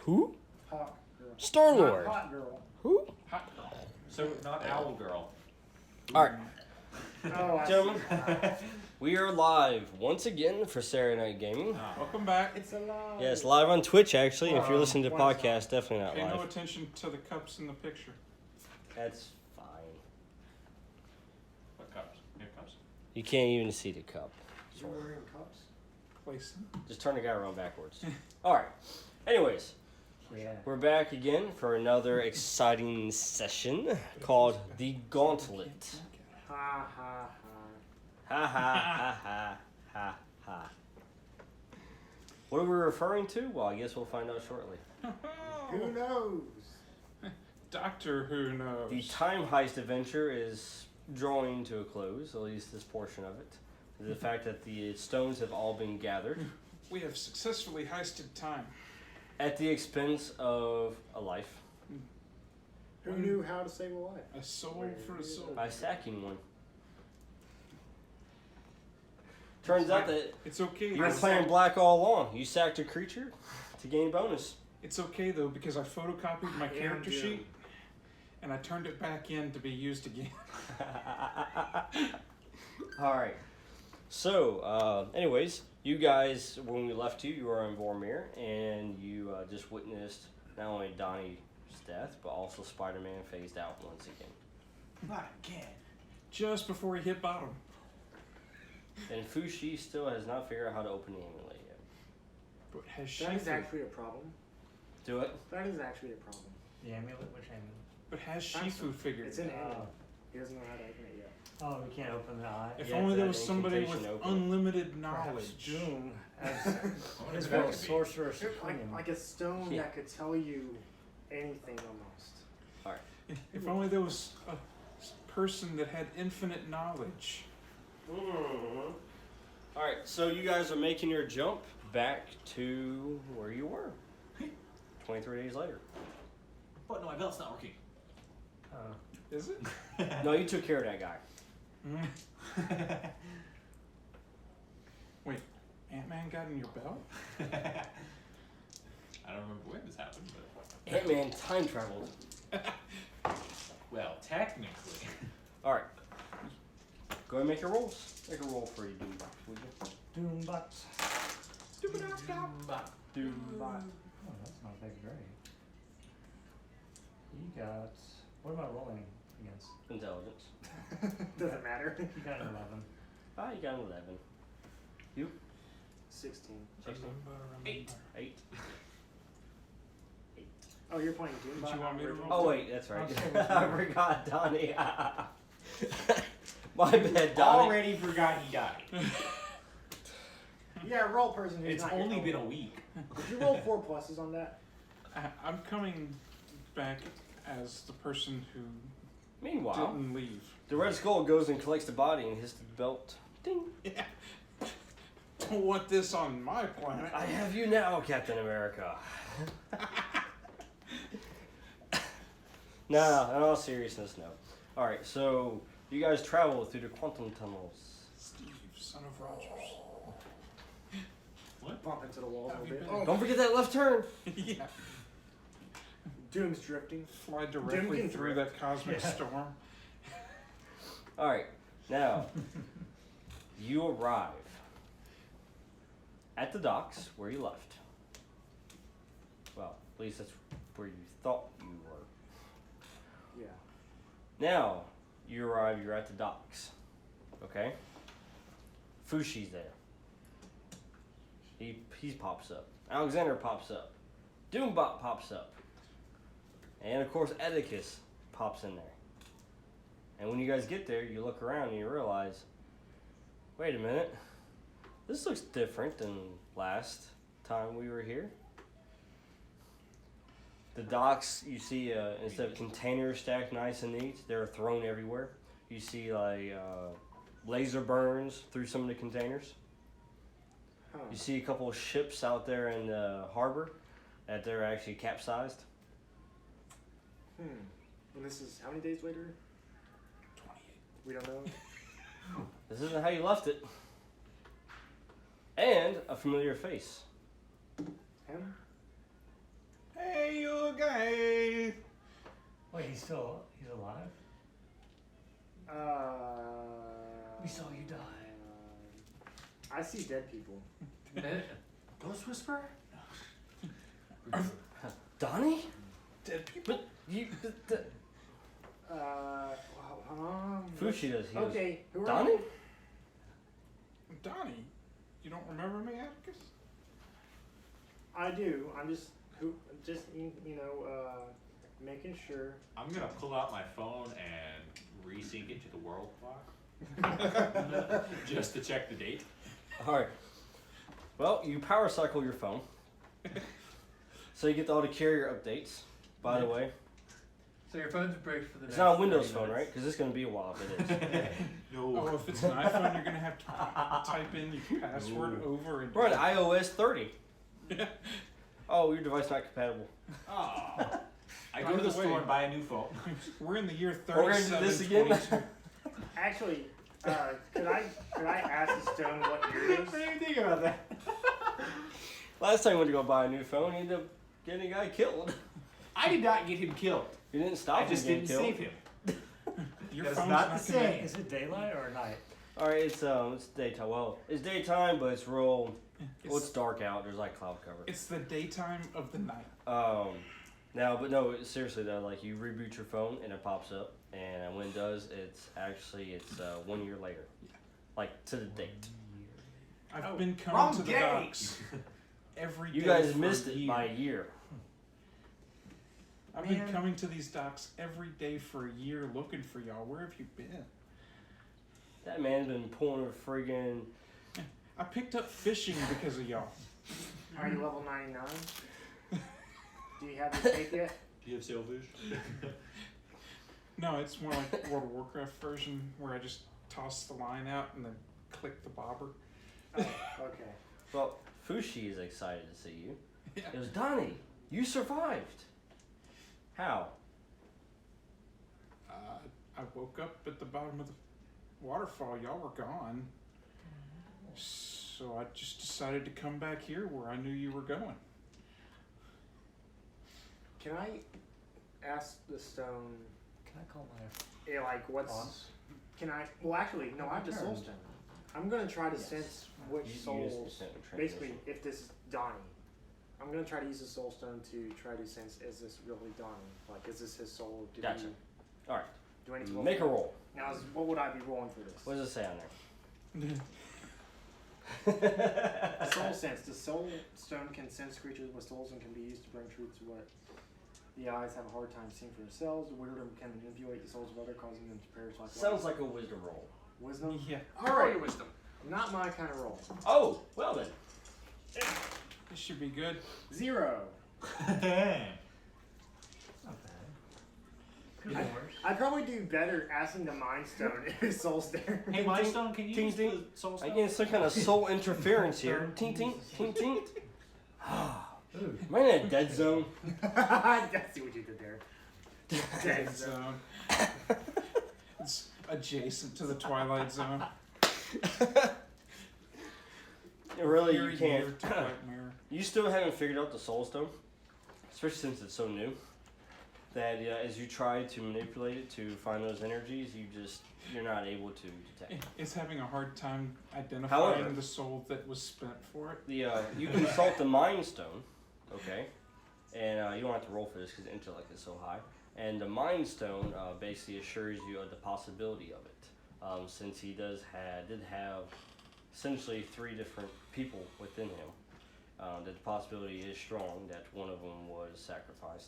Who? Hawk girl. Star-Lord. Not hot girl. Who? Hot girl. So, not Owl Girl. All right, Oh, I gentlemen. see. We are live once again for Saturday Night Gaming. Welcome back. It's alive. Yes, live on Twitch actually. If you're listening to why is podcast, definitely not Pay no live. attention to the cups in the picture. That's fine. What cups? Your cups? You can't even see the cup. You're wearing cups? Place them. Just turn the guy around backwards. All right. Anyways, Yeah. we're back again for another exciting session called the Gauntlet. Ha ha Ha ha ha ha ha ha. What are we referring to? Well, I guess we'll find out shortly. ha. Who knows? Doctor Who knows. The time heist adventure is drawing to a close, at least this portion of it. The fact that the stones have all been gathered We have successfully heisted time. at the expense of a life Who knew how to save a life? A soul for a soul. by sacking one. Turns out that It's okay. you were though. playing black all along. You sacked a creature to gain bonus. It's okay though because I photocopied my I am character doomed. sheet and I turned it back in to be used again. All right. So, anyways, you guys, when we left you were in Vormir, and you just witnessed not only Donnie's death, but also Spider-Man phased out once again. Not again. Just before he hit bottom. And Fushi still has not figured out how to open the amulet yet. But has she? That is actually a problem. Do it. That is actually a problem. The amulet? Which amulet? But has I'm Shifu figured It's it an out? amulet. He doesn't know how to open it yet. Oh, we can't open the eye. If Yeah, only it's there that was somebody with incantation open. unlimited Perhaps knowledge. Doom as I wonder as if well that as could be. Sorcerer like, Supreme. like a stone Yeah. that could tell you anything almost. If only there was a person that had infinite knowledge. All right, so you guys are making your jump back to where you were 23 days later. But no, my belt's not working. Is it? No, you took care of that guy. Wait, Ant-Man got in your belt? I don't remember when this happened, but Ant-Man time traveled. well, technically. All right. Go ahead and make your rolls. Make a roll for you, dude. Would you? Doombot. But But Oh, that's not that great. You got. What am I rolling against? Intelligence. doesn't matter. You got an 11. Ah, you got an 11. 16. 16. Eight. 8. Oh, you're playing Doom. Did you want me to roll? Oh, wait, that's right. I'm I forgot Donnie. My bad, Donnie. already forgot he died. Yeah, roll person who's It's not only your been a own. week. Did you roll 4 pluses on that? I'm coming back as the person who Meanwhile, didn't leave. the Red Skull goes and collects the body and hits the belt. Ding. Yeah. Don't want this on my planet. I have you now, Captain America. No, in all seriousness, no. All right, so you guys travel through the quantum tunnels. Steve, son of Rogers. Bump into the wall a Have little you bit. been- Oh, Don't forget that left turn. Yeah. Doom's drifting. Fly directly can through drift. that cosmic Yeah. storm. All right, now you arrive at the docks where you left. Well, at least that's where you thought you were. Yeah. Now you arrive. You're at the docks. Okay. Fushi's there. He pops up. Alexander pops up. Doombot pops up. And of course, Edicus pops in there. And when you guys get there, you look around and you realize, wait a minute, this looks different than last time we were here. The docks, you see, instead of containers stacked nice and neat, they're thrown everywhere. You see like laser burns through some of the containers. Huh. You see a couple of ships out there in the harbor that they're actually capsized. And this is how many days later? 28. We don't know. This isn't how you left it. And a familiar face. Him? Hey, you guy. Wait, he's alive? We saw you die. I see dead people. Ghost Whisperer? Donnie? Dead people. But you. Fushi does. He Okay, who goes, are Donnie? you? Donnie, you don't remember me, Atticus? I do. I'm just making sure. I'm gonna pull out my phone and resync it to the world clock. Just to check the date. Alright. Well, you power cycle your phone. So you get all the carrier updates. By the way, So your phone's bricked for the it's next not a Windows 30 phone, minutes. right? Because it's going to be a while if it is. No. Oh, if it's an iPhone, you're gonna have to type in your password over and We're on iOS 30. Yeah. Oh, your device not compatible. Oh. I By go to the the way- store and buy a new phone. We're in the year We're gonna do this again? 3722. Actually, could I ask the stone what year it is? I didn't even think about that. Last time we went to go buy a new phone, he ended up getting a guy killed. I did not get him killed. You didn't stop I him just getting didn't killed. save him. Your That's phone's not not the connected. same. Is it daylight or night? Alright, it's daytime. Well, it's daytime, but it's real. Well, it's It's, dark out. There's like cloud cover. it's the daytime of the night. Now, but no, seriously though, like you reboot your phone and it pops up, and when it does, it's 1 year later, like to the date. I've Oh, been coming wrong to the day. docks every day. You guys for missed a it year. by a year. I've been coming to these docks every day for a year looking for y'all. Where have you been? That man's been pulling a friggin'. I picked up fishing because of y'all. Are you level 99? Do you have your tape yet? Do you have sailfish? No, it's more like World of Warcraft version where I just toss the line out and then click the bobber. Oh, okay. Well, Fushi is excited to see you. Yeah. It was Donnie. You survived. How? I woke up at the bottom of the waterfall. Y'all were gone. So I just decided to come back here where I knew you were going. Can I ask the stone? Can I call my What's? boss? Can I? Well, actually, no. I have the soul Turn. stone. I'm gonna try to Yes. sense which You used souls. the center Basically, transmission. if this is Donnie, I'm gonna try to use the soul stone to try to sense: is this really Donnie? Like, is this his soul? Did Gotcha. he- Do I need to roll Make for a that? roll. Now, what would I be rolling for this? What does it say on Soul there? sense. The soul stone can sense creatures with souls and can be used to bring truth to what the eyes have a hard time seeing for themselves. The widow can manipulate the souls of others, causing them to perish like Sounds lice. like a wisdom roll. Wisdom. Yeah, All right, wisdom. Not my kind of roll. Oh, well then. this should be good. 0. Not bad. Could be I- worse. I'd probably do better asking the Mind Stone if his soul's there. Hey, Milestone, can you Ting, use ting. the soul I stone? get some kind of soul interference here. Tink, tink, tink, tink. Ooh. Am I in a dead zone? I see what you did there. Dead Dead zone. zone. It's adjacent to the Twilight Zone. Really, Very you can't. near Twilight Mirror. You still haven't figured out the soul stone, especially since it's so new. That as you try to manipulate it to find those energies, you're not able to detect. It's having a hard time identifying However- the soul that was spent for it. The you consult the Mind Stone, okay, and you don't have to roll for this because the intellect is so high. And the Mind Stone basically assures you of the possibility of it, since he did have essentially 3 different people within him. That the possibility is strong that one of them was sacrificed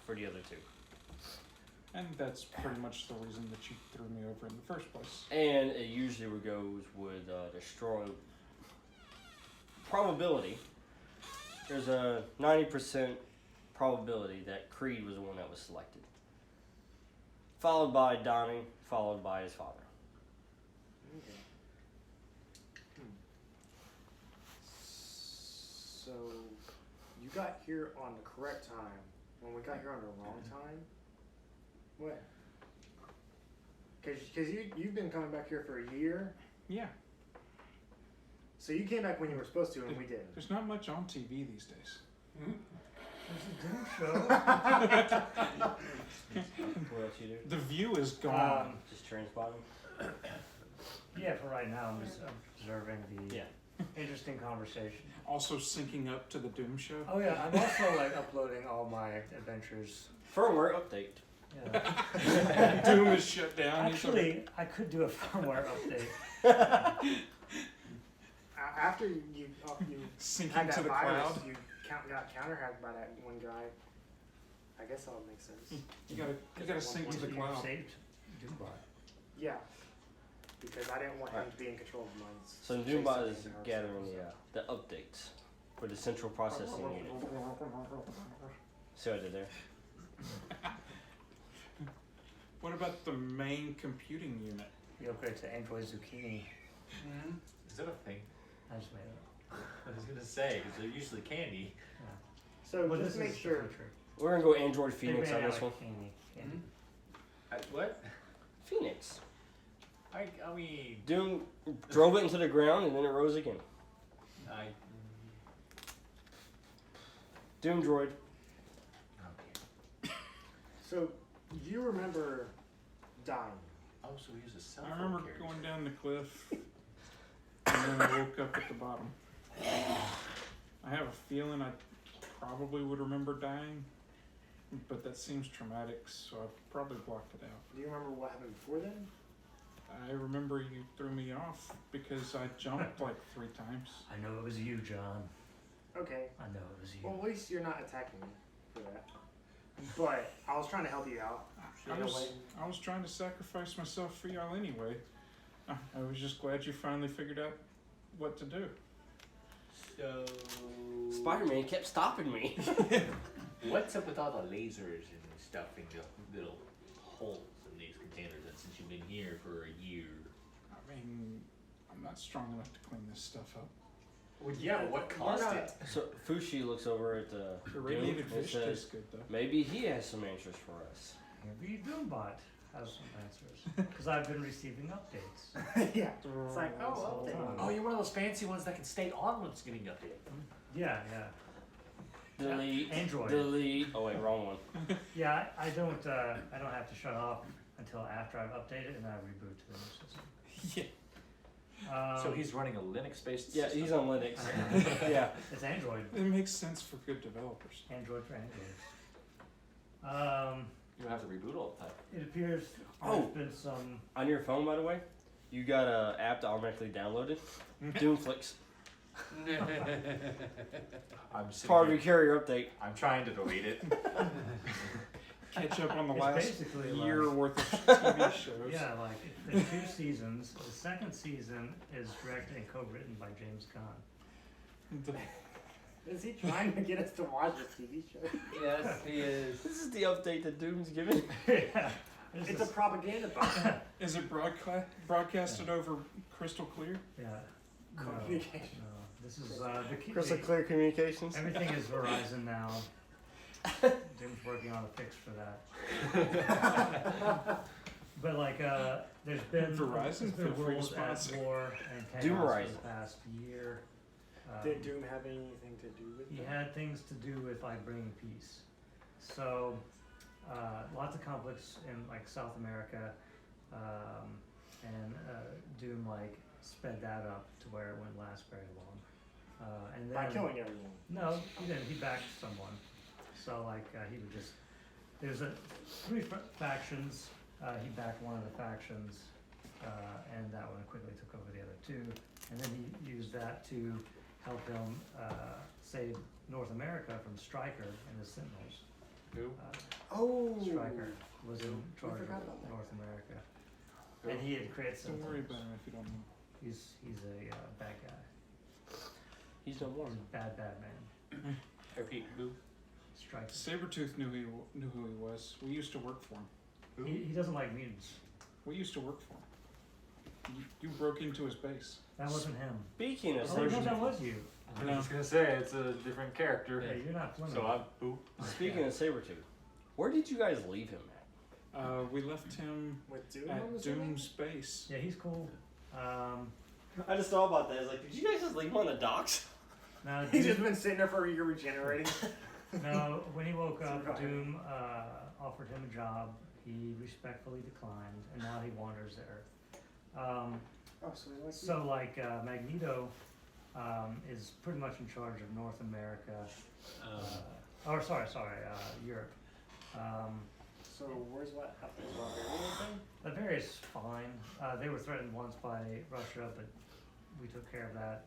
for the other 2. And that's pretty much the reason that you threw me over in the first place. And it usually goes with the strong probability. There's a 90% probability that Creed was the one that was selected. Followed by Donnie, followed by his father. Okay. So, you got here on the correct time. When we got here on the wrong time? What? Because you've been coming back here for a year. Yeah, So you came back when you were supposed to and we didn't. there's not much on TV these days. There's a Doom show. What else you do? The view is gone. Just transpotting? Yeah, for right now, I'm just observing the Yeah. interesting conversation. Also syncing up to the Doom show. Oh yeah, I'm also like uploading all my adventures. Firmware update. Yeah. Doom is shut down. Actually, I could do a firmware update. After you Syncing had that to the virus, cloud. you got counter-hacked by that one guy. I guess that would make sense. You gotta sync to the You cloud. saved Doombot. Yeah. Because I didn't want him to be in control of mine. So Doombot is gathering the updates for the central processing unit. See what I did there? What about the main computing unit? You upgrade to Android Zucchini. Is that a thing? I just made it up. I was gonna say, because they're usually candy. So Well, just this make is sure. the future. We're gonna go Android They Phoenix ran on out this of one. candy. What? Phoenix. I mean, Doom drove it into the ground and then it rose again. I. Doom droid. So you remember dying. Oh, so he was a cell I phone remember carrier. going down the cliff, and then I woke up at the bottom. I have a feeling I probably would remember dying, but that seems traumatic, so I probably blocked it out. Do you remember what happened before then? I remember you threw me off because I jumped like 3 times. I know it was you, John. Okay. I know it was you. Well, at least you're not attacking me for that. But I was trying to help you out. I was trying to sacrifice myself for y'all anyway. I was just glad you finally figured out what to do. So. Spider-Man kept stopping me. What's up with all the lasers and stuff in the little holes in these containers? And since you've been here for a year. I mean, I'm not strong enough to clean this stuff up. Well, yeah, but what caused it? So Fushi looks over at The Doom radiated and fish says, tastes good though. maybe he has some answers for us. Maybe Doombot has some answers. Because I've been receiving updates. Yeah. It's like, This oh, whole update. time. Oh, you're one of those fancy ones that can stay on when it's getting updated. Yeah. Delete. Android. Delete. Oh wait, wrong one. Yeah, I don't have to shut off until after I've updated and I reboot to the new system. Yeah. So he's running a Linux-based Yeah, system? he's on Linux. Yeah. It's Android. It makes sense for good developers. Android for Android. You don't have to reboot all the time. It appears Oh. there's been some. On your phone, by the way, you got an app to automatically download it. Doomflix. I'm sitting Part of here- your carrier update. I'm trying to delete it. Catch up on the It's last basically year like- worth of TV shows. Yeah, like there's 2 seasons. The second season is directed and co-written by James Gunn. The- Is he trying to get us to watch a TV show? Yes, he is. This is the update that Doom's giving. Yeah. It's a propaganda bot. Is it broadcasted over crystal clear? Yeah. No, Communication. no. This is the Crystal Clear Communications. Everything is Verizon now. Jim's working on a fix for that. But like, there's been Verizon, feel free to worlds at sponsor. war and chaos Doom for Verizon. the past year. Did Doom have anything to do with He that? had things to do with like bringing peace. So lots of conflicts in like South America, and Doom like sped that up to where it wouldn't last very long. And then By killing everyone. No, he didn't. He backed someone. So like he would just. There's 3 factions. He backed one of the factions, and that one quickly took over the other 2. And then he used that to help him save North America from Stryker and the Sentinels. Who? Oh. Stryker was in We charge of forgot about that. North America, and he had created Don't worry Sentinels. about him if you don't know. He's a bad guy. He's no more. He's a bad man. Repeat, who? Stryker. Sabretooth knew who he was. We used to work for him. He doesn't like mutants. We used to work for him. You broke into his base. That wasn't him. Speaking of Oh, no, that Sabretooth, was you. I was gonna say, it's a different character. Yeah, you're not Fleming. So I'm who? speaking of Sabretooth, where did you guys leave him at? We left him With Doom on at the screen? Doom's base. Yeah, he's cool. I just thought about that. I was like, did you guys just leave him on the docks? Now, He's Doom, just been sitting there for a year regenerating. No, when he woke up, Survivor. Doom offered him a job. He respectfully declined, and now he wanders the Earth. Oh, so he likes So like Magneto is pretty much in charge of North America, or sorry, Europe. So where's what happened? Is Latveria thing? Latvia's fine. They were threatened once by Russia, but we took care of that.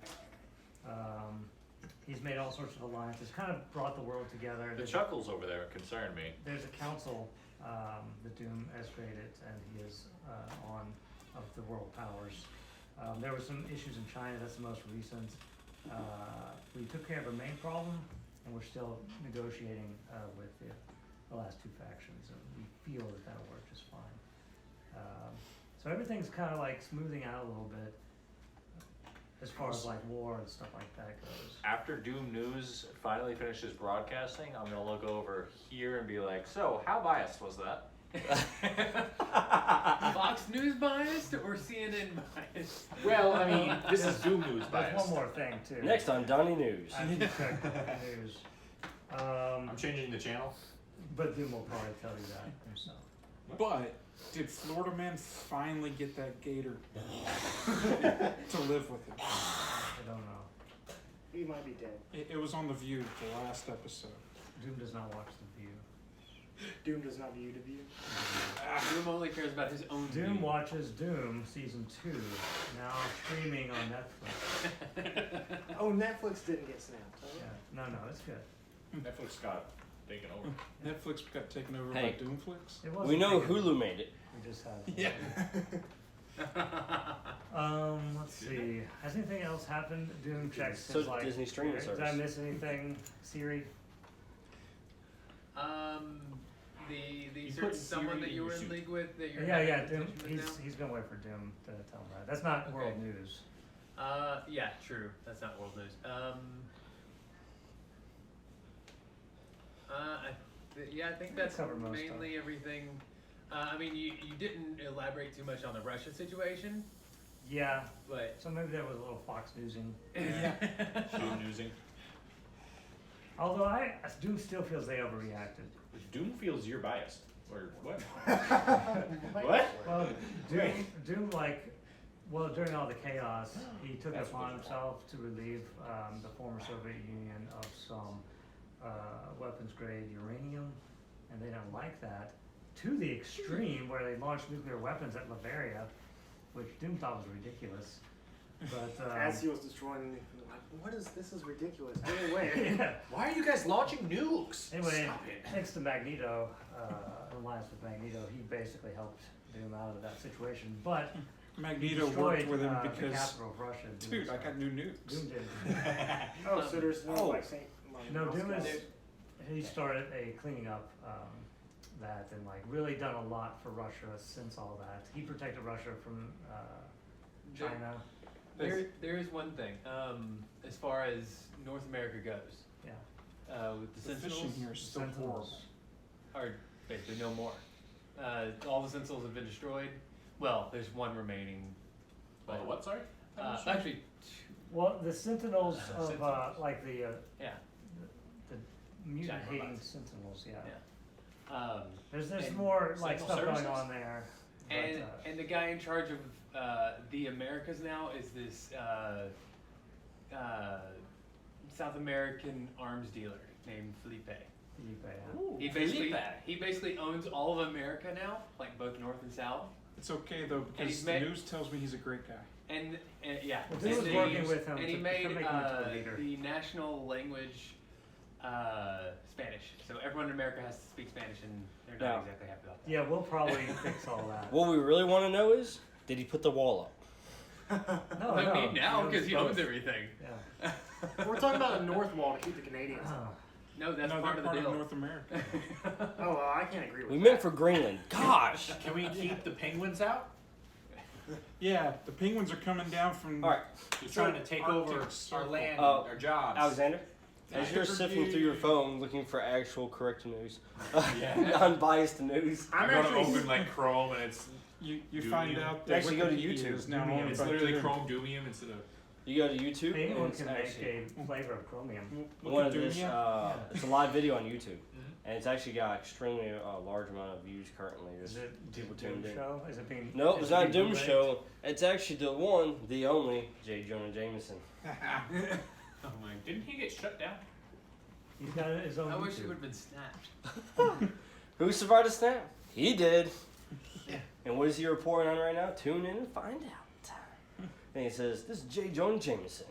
He's made all sorts of alliances, kind of brought the world together. The chuckles over there concern me. There's a council that Doom has created, and he is on of the world powers. There were some issues in China. That's the most recent. We took care of a main problem, and we're still negotiating with the last two factions, and we feel that that'll work just fine. So everything's kind of like smoothing out a little bit as far as like war and stuff like that goes. After Doom News finally finishes broadcasting, I'm gonna look over here and be like, so how biased was that? Fox News biased or CNN biased? Well, I mean, this is Doom News There's biased. one more thing too. Next on Donnie News. I need to check the news. I'm changing the channel. But Doom will probably tell you that himself. But did Florida Man finally get that gator to live with him? I don't know. He might be dead. It was on The View, the last episode. Doom does not watch The View. Doom does not view to view. Doom only cares about his own Doom view. watches Doom season 2, now streaming on Netflix. Oh, Netflix didn't get snapped. Huh? Yeah, no, it's good. Netflix got taken over. Netflix got taken over Hey. by Doomflix. It wasn't We know big. Hulu made it. We just had. Yeah. Let's see. Has anything else happened? Doom checks So his like. Disney streaming Did service. I miss anything, Siri? The You certain put someone Siri that in you your were in suit. league with that you're Yeah, having yeah. Doom. contention with He's gonna wait for Doom to tell him that. That's not world Okay. news. now? Yeah, true. That's not world news. I think that's covered most mainly everything. I mean, you didn't elaborate too much on the Russia situation, Yeah. but So maybe there was a little Fox newsing. Doom Newsing. Although Doom still feels they overreacted. Doom feels you're biased. Or what? What? Well, Doom during all the chaos, he took it That's upon what it's himself to relieve the former Soviet Union of some weapons grade uranium, and they don't like that to the extreme where they launched nuclear weapons at Latveria, which Doom thought was ridiculous. But As he was destroying, like, what is this? Is ridiculous. Get away. yeah. Why are you guys launching nukes? Anyway, Stop it. thanks to Magneto, alliance with Magneto, he basically helped Doom out of that situation. But he Magneto destroyed, worked with him the because, capital of Russia. dude, Doom I got new nukes. Doom did. Oh, so there's no Oh. like Saint. No, Doom Moscow. is. He started a cleaning up that and like really done a lot for Russia since all that. He protected Russia from China. there is one thing. As far as North America goes, Yeah. with the The fishing Sentinels here is still horrible. Sentinels. are basically no more. All the Sentinels have been destroyed. Well, there's one remaining. Oh, what, sorry? Actually, two. Well, the Sentinels of Sentinels. like the Yeah. the mutant Giant hating robots. Sentinels. Yeah. Yeah. There's And more like Sentinel stuff going services? on there. But, And the guy in charge of the Americas now is this South American arms dealer named Felipe. Felipe, Ooh, He basically owns all of America now, like both North and South. It's okay though because he's the made- news tells me he's a great guy. And yeah, Well, and Doom was they working use- with him and he to made make him into a leader. the national language Spanish. So everyone in America has to speak Spanish, and they're not Now- exactly happy about that. Yeah, we'll probably fix all that. What we really want to know is, did he put the wall up? No, I no. mean now because he owns both. everything. Yeah. We're talking about a north wall to keep the Canadians out. No, that's no, part they're of the deal. North America. Oh, well, I can't agree with We that. meant for Greenland. Gosh! Can we keep the penguins out? Yeah, the penguins are coming down from. Alright, They're trying to take Arctic over our Circle. land, Oh, our jobs. Alexander, as you're sifting through your phone looking for actual correct news, unbiased news, I'm I'm gonna actually. open like Chrome and it's You Doomium. find out that Actually, go to Wikipedia YouTube. is now Doomium. owned it's by literally Doom. Chrome Doomium instead of You go to YouTube and Anyone it's can make actually a flavor of chromium. Look one at of this. Doom, It's a live video on YouTube, and it's actually got extremely large amount of views currently. Is There's it people Doom tuned in. show? Is it being? No, is it's it not being Doom bootlegged? Show. It's actually the one, the only J. Jonah Jameson. Oh my! Didn't he get shut down? He's got his own I wish YouTube. it would have been snapped. Who survived a snap? He did. Yeah. And what is he reporting on right now? Tune in and find out. And he says, "This is J. Jonah Jameson.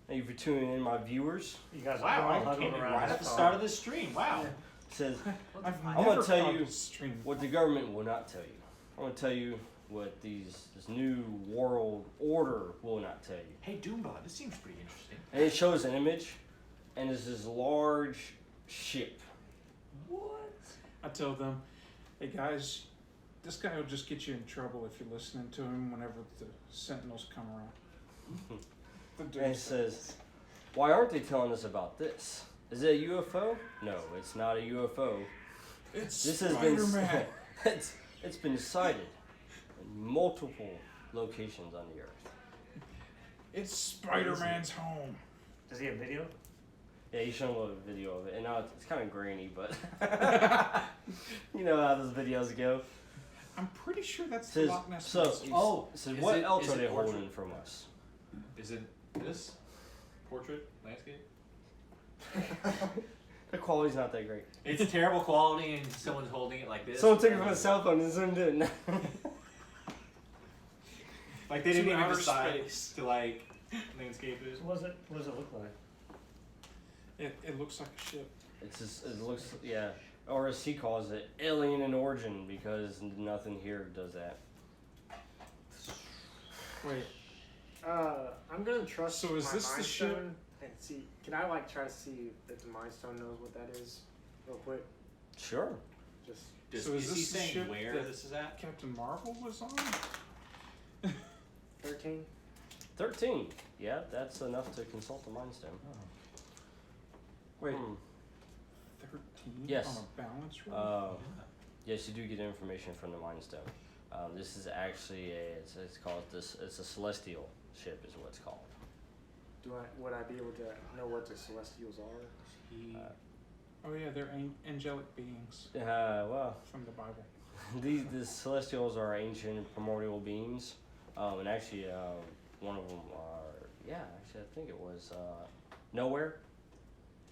Thank you for tuning in, my viewers." You guys are Wow! all I huddled came in around right his at the phone. start of this stream. Wow. It says, I've I'm never gonna tell caught you this stream. what the government will not tell you. I'm gonna tell you what this new world order will not tell you. Hey, Doombot, this seems pretty interesting. And it shows an image, and it's this large ship. I tell them, hey guys, this guy will just get you in trouble if you're listening to him whenever the Sentinels come around. The dude And it says, "Why aren't they telling us about this? Is it a UFO? No, it's not a UFO. it's This has been Spider-Man. it's been sighted in multiple locations on the Earth." It's Spider-Man's home. Does he have video? Yeah, you showed a video of it, and now it's kind of grainy, but you know how those videos go. I'm pretty sure that's It says, the Loch Ness so, Monster. Oh, it says, is what it- else is are it they portrait? holding from us? Is it this portrait landscape? The quality's not that great. It's terrible quality, and someone's holding it like this. Someone took it from a cell phone and zoomed in. Like they To didn't even outer decide space. to like landscape it. What does it look like? It looks like a ship. It's just, it looks, yeah, or as he calls it, alien in origin, because nothing here does that. Wait, I'm gonna trust So is my this the Mind ship? Stone and see. Can I like try to see if the Mind Stone knows what that is, real quick? Sure. Just So is is this he the saying ship where that- this is at? Captain Marvel was on? 13. 13. Yeah, that's enough to consult the Mind Stone. Wait, Hmm. 13 Yes. on a balance roll? Yes, you do get information from the Mind Stone. This is actually it's called this. It's a celestial ship, is what it's called. Would I be able to know what the Celestials are? He, Oh yeah, they're angelic beings Well, from the Bible. the celestials are ancient primordial beings, and actually, one of them are actually I think it was Nowhere.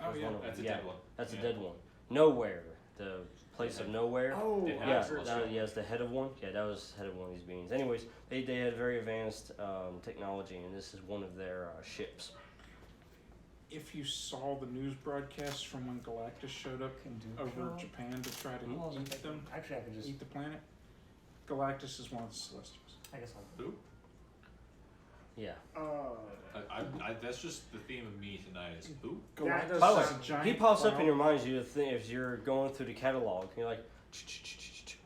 Oh was yeah, one of them. that's a Yeah. dead one. That's Yeah. a dead one. Nowhere, the place of nowhere. Oh, Didn't I Yeah, have heard celestial. that, yes, the head of one. Yeah, that was the head of one of these beings. Anyways, they had very advanced technology, and this is one of their ships. if you saw the news broadcasts from when Galactus showed up Can do over kill? Japan to try to Well, I was eat thinking- them, Actually, I could just. eat the planet, Galactus is one of the Celestials. I guess I'll. Who? Yeah. That's just the theme of me tonight. Is who? That does Galactus By the is way, a giant he pops up in cloud. your mind. You think if you're going through the catalog, you're like,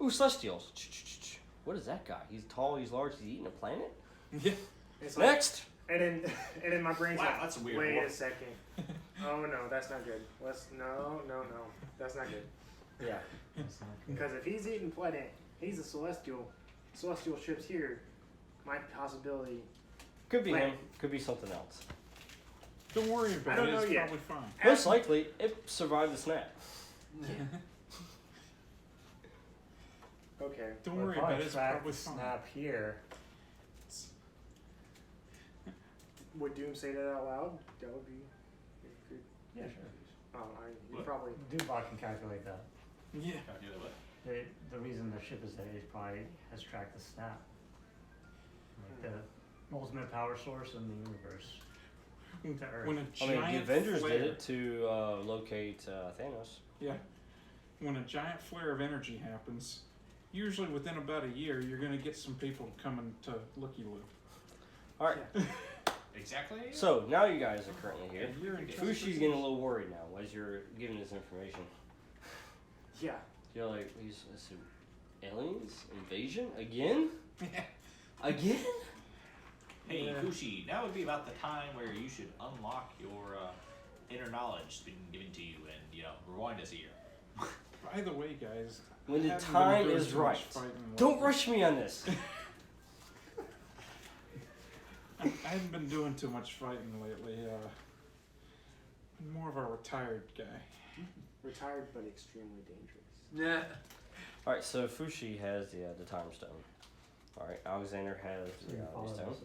ooh, celestials. What is that guy? He's tall. He's large. He's eating a planet. Yeah. It's like, Next. and then my brain's Wow, like, that's a weird wait one. a second. Oh no, that's not good. No, that's not good. Yeah. That's not good. Because if he's eating planet, he's a celestial. Celestial ships here. My possibility. Could be him. Planet. Could be something else. Don't worry about don't it, know it's yet. probably fine. Most likely, it survived the snap. Okay. Don't Well, worry if I about it, it's track probably the fine. snap here. Would Doom say that out loud? That would be. Good. Yeah, sure. You What? probably. Doombot can calculate that. Yeah. Calculate what? The reason the ship is there is probably has tracked the snap. Like the ultimate power source in the universe. To Earth. When a I giant mean, the Avengers flare, did it to locate Thanos. Yeah. When a giant flare of energy happens, usually within about a year, you're going to get some people coming to looky-loo. All right. Exactly. So now you guys are currently here. And you're in Fushi's getting a little worried now as you're giving this information. Yeah. You're like, let's see, aliens invasion again? Again? Hey, Yeah. Kushi, now would be about the time where you should unlock your inner knowledge that's been given to you and, rewind us a year. By the way, guys, When the haven't been time doing is too much right. fighting Don't lately. rush me on this. I haven't been doing too much fighting lately. I'm more of a retired guy. Retired but extremely dangerous. Yeah. All right, so Fushi has the time stone. All right, Alexander has the reality stone.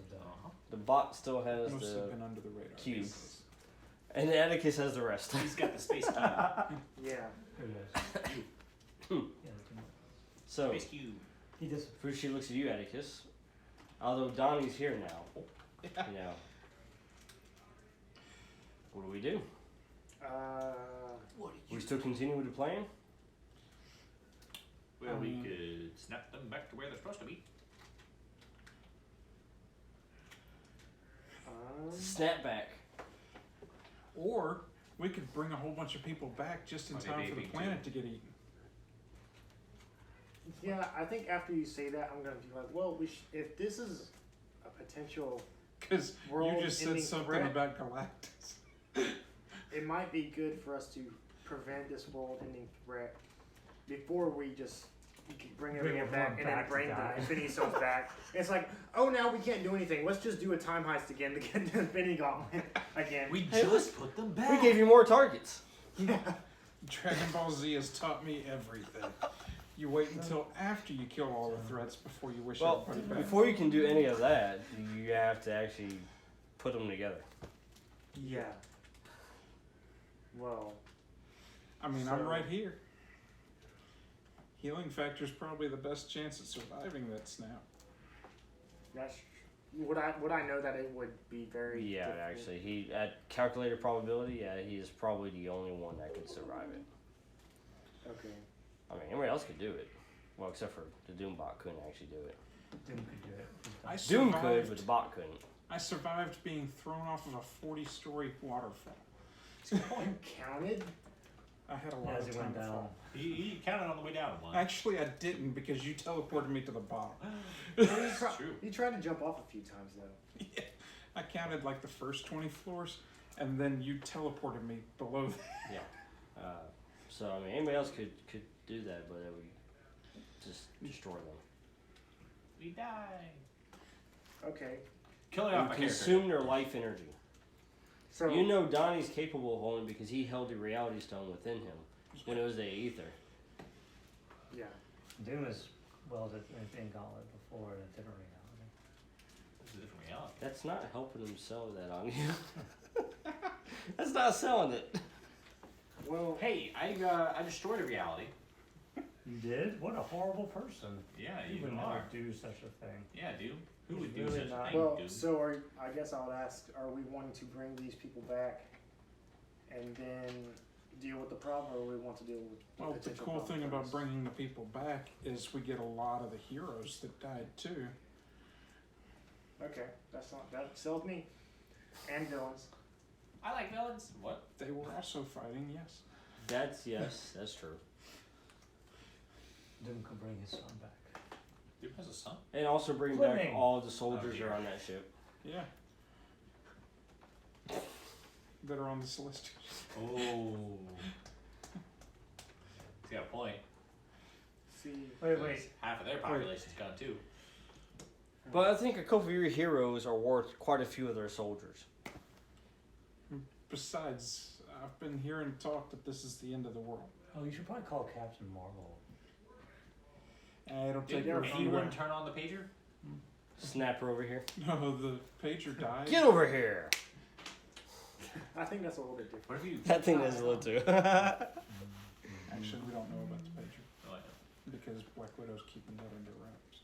The bot still has Mostly the been under the radar. cube, and Atticus has the rest. He's got the space cube. Yeah. Who knows? Yeah, we can- So Space cube. he just Fushi looks at you, Atticus. Although Donnie's here now, you know. What do we do? What We still continue with the plan? Well, we could snap them back to where they're supposed to be. Snapback. Or we could bring a whole bunch of people back just in Might be time for the vaping, planet too. to get eaten. Yeah, I think after you say that, I'm gonna be like, well, if this is a potential, Because you World just said ending something threat. about Galactus. it might be good for us to prevent this world-ending threat before we just bring everyone back and then bring the Infinity Stones back. It's like, oh, now we can't do anything. Let's just do a time heist again to get the Infinity Gauntlet again. We Hey, just put them back. We gave you more targets. Yeah. Dragon Ball Z has taught me everything. You wait until after you kill all the threats before you wish Well, everybody back. before you can do any of that, you have to actually put them together. Yeah. Well, I mean, I'm So- right here. Healing factor's probably the best chance at surviving that snap. that's would I know that it would be very Yeah, difficult? actually, he at calculated probability, he is probably the only one that could survive it. Okay. I mean, everybody else could do it. Well, except for the Doombot couldn't actually do it. Doom could do it. I Doom survived, could, but the bot couldn't. I survived being thrown off of a 40-story waterfall. You counted? I had a Yeah, lot as of he time went to down. fall. He counted on the way down one. Actually, I didn't because you teleported me to the bottom. Well, True. you tried to jump off a few times though. Yeah, I counted like the first 20 floors, and then you teleported me below that. Yeah. So, I mean, anybody else could do that, but it would just destroy them. We die. Okay. Killing You off my consume their life energy. So You know Donnie's capable of holding because he held the reality stone within him when it was the ether. yeah. Doom is in Gauntlet before in a different reality. It's a different reality. That's not helping him sell that on you. That's not selling it. Well, Hey, I destroyed a reality. You did? What a horrible person. Yeah, You you would never are. do such a thing. Yeah, dude. Who He's would do really such not- a thing, well, dude? so I guess I would ask: are we wanting to bring these people back and then deal with the problem, or we want to deal with Well, the potential cool problem thing about first? bringing the people back is we get a lot of the heroes that died too. Okay, that sells me. And villains. I like villains. What? They were also fighting, yes. That's true. Doom could bring his son back. Dude has a son. And also bring back Fleming. all of the soldiers Oh, that are dear. on that ship. Yeah. That are on the Celestials. Oh. He's got a point. See, Wait. Half of their population's gone too. But I think a couple of your heroes are worth quite a few of their soldiers. Besides, I've been hearing talk that this is the end of the world. Oh, you should probably call Captain Marvel. It'll take Did her a few anyone turn on the pager? Snapper over here. No, the pager died. Get over here! I think that's a little bit different. What have you? That thing is a little too. Actually, we don't know about the pager Oh, I know. because Black Widow's keeping that under wraps.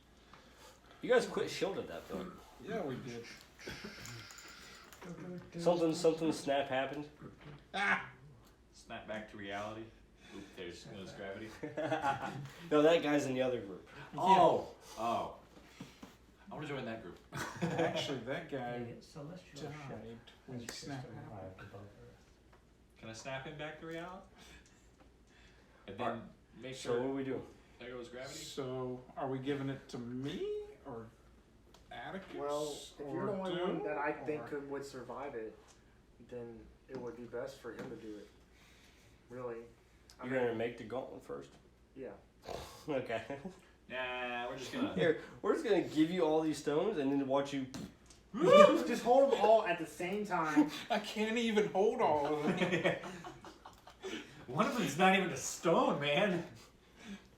You guys quit shielded that thing. Yeah, we did. Something snap happened. Snap back to reality. Oop, there's gravity. No, that guy's in the other group. Oh. I want to join that group. Actually, that guy The celestial died ship when has he just snapped out. arrived above Earth. Can I snap him back to reality? And then Alright. make So sure what do we do? there goes gravity. So, are we giving it to me or Atticus? Well, if you're or the only one Doom, that I think or- would survive it, then it would be best for him to do it. Really. I You're mean, gonna make the gauntlet first. yeah. Okay. Nah, we're just gonna. Here, we're just gonna give you all these stones and then watch you Just hold them all at the same time. I can't even hold all of them. One of them's not even a stone, man.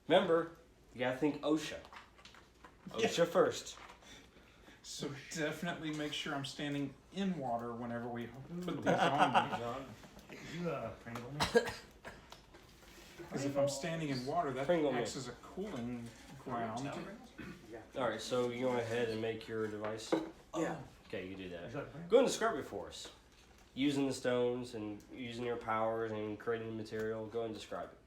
Remember, you gotta think OSHA. OSHA first. So definitely make sure I'm standing in water whenever we put these on me. You Pringle me? Because if I'm standing in water, that Pringle me. acts as a cooling ground. All right, so you go ahead and make your device. Yeah. Okay, you do that. Is that Pringle? Go and describe it for us. Using the stones and using your powers and creating the material. Go and describe it.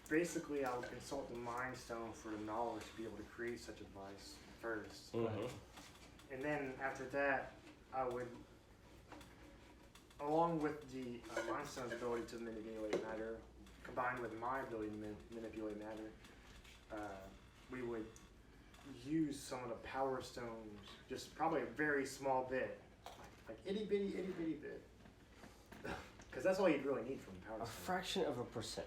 Basically, I would consult the Mind Stone for the knowledge to be able to create such a device first. Mm-hmm. And then after that, I would, along with the Mind Stone's ability to manipulate matter, combined with my ability to manipulate matter, we would use some of the Power Stones, just probably a very small bit, like itty bitty bit. Because that's all you'd really need from Power A Stone. fraction of a percent.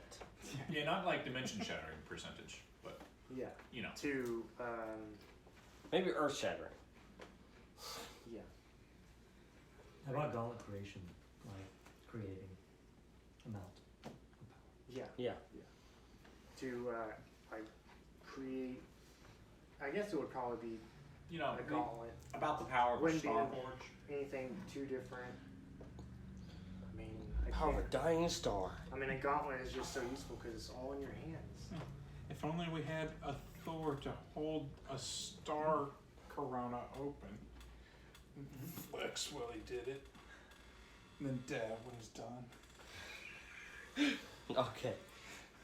Yeah, not like dimension shattering percentage, but Yeah. you know. To, Maybe earth shattering. yeah. How about gauntlet creation? Like creating amount. Yeah. Yeah. To, like, create, I guess it would probably be You know, a gauntlet. about the power of a Wouldn't be Starforge. anything too different. I mean, Power of a dying star. I mean, a gauntlet is just so useful because it's all in your hands. If only we had a Thor to hold a star corona open. Flex while he did it. And then dab when he's done. Okay.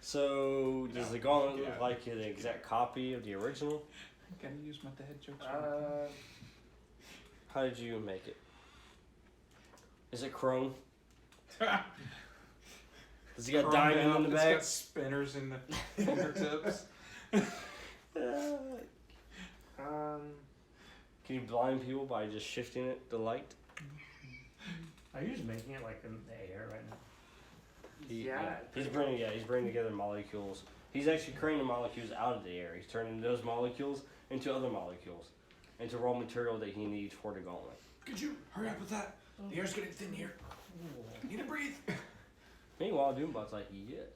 So, does the gauntlet Yeah. look like an exact copy of the original? Gotta use my dad jokes. How did you make it? Is it chrome? Does he got Chrome diamond down, in the it's back? got spinners in the fingertips. Can you blind people by just shifting it to light? Are you just making it like in the air right now? Yeah. He's bringing together molecules. He's actually creating the molecules out of the air. He's turning those molecules into other molecules, into raw material that he needs for the gauntlet. Could you hurry up with that? The air's getting thin here. Need to breathe. Meanwhile, Doombot's like, yes.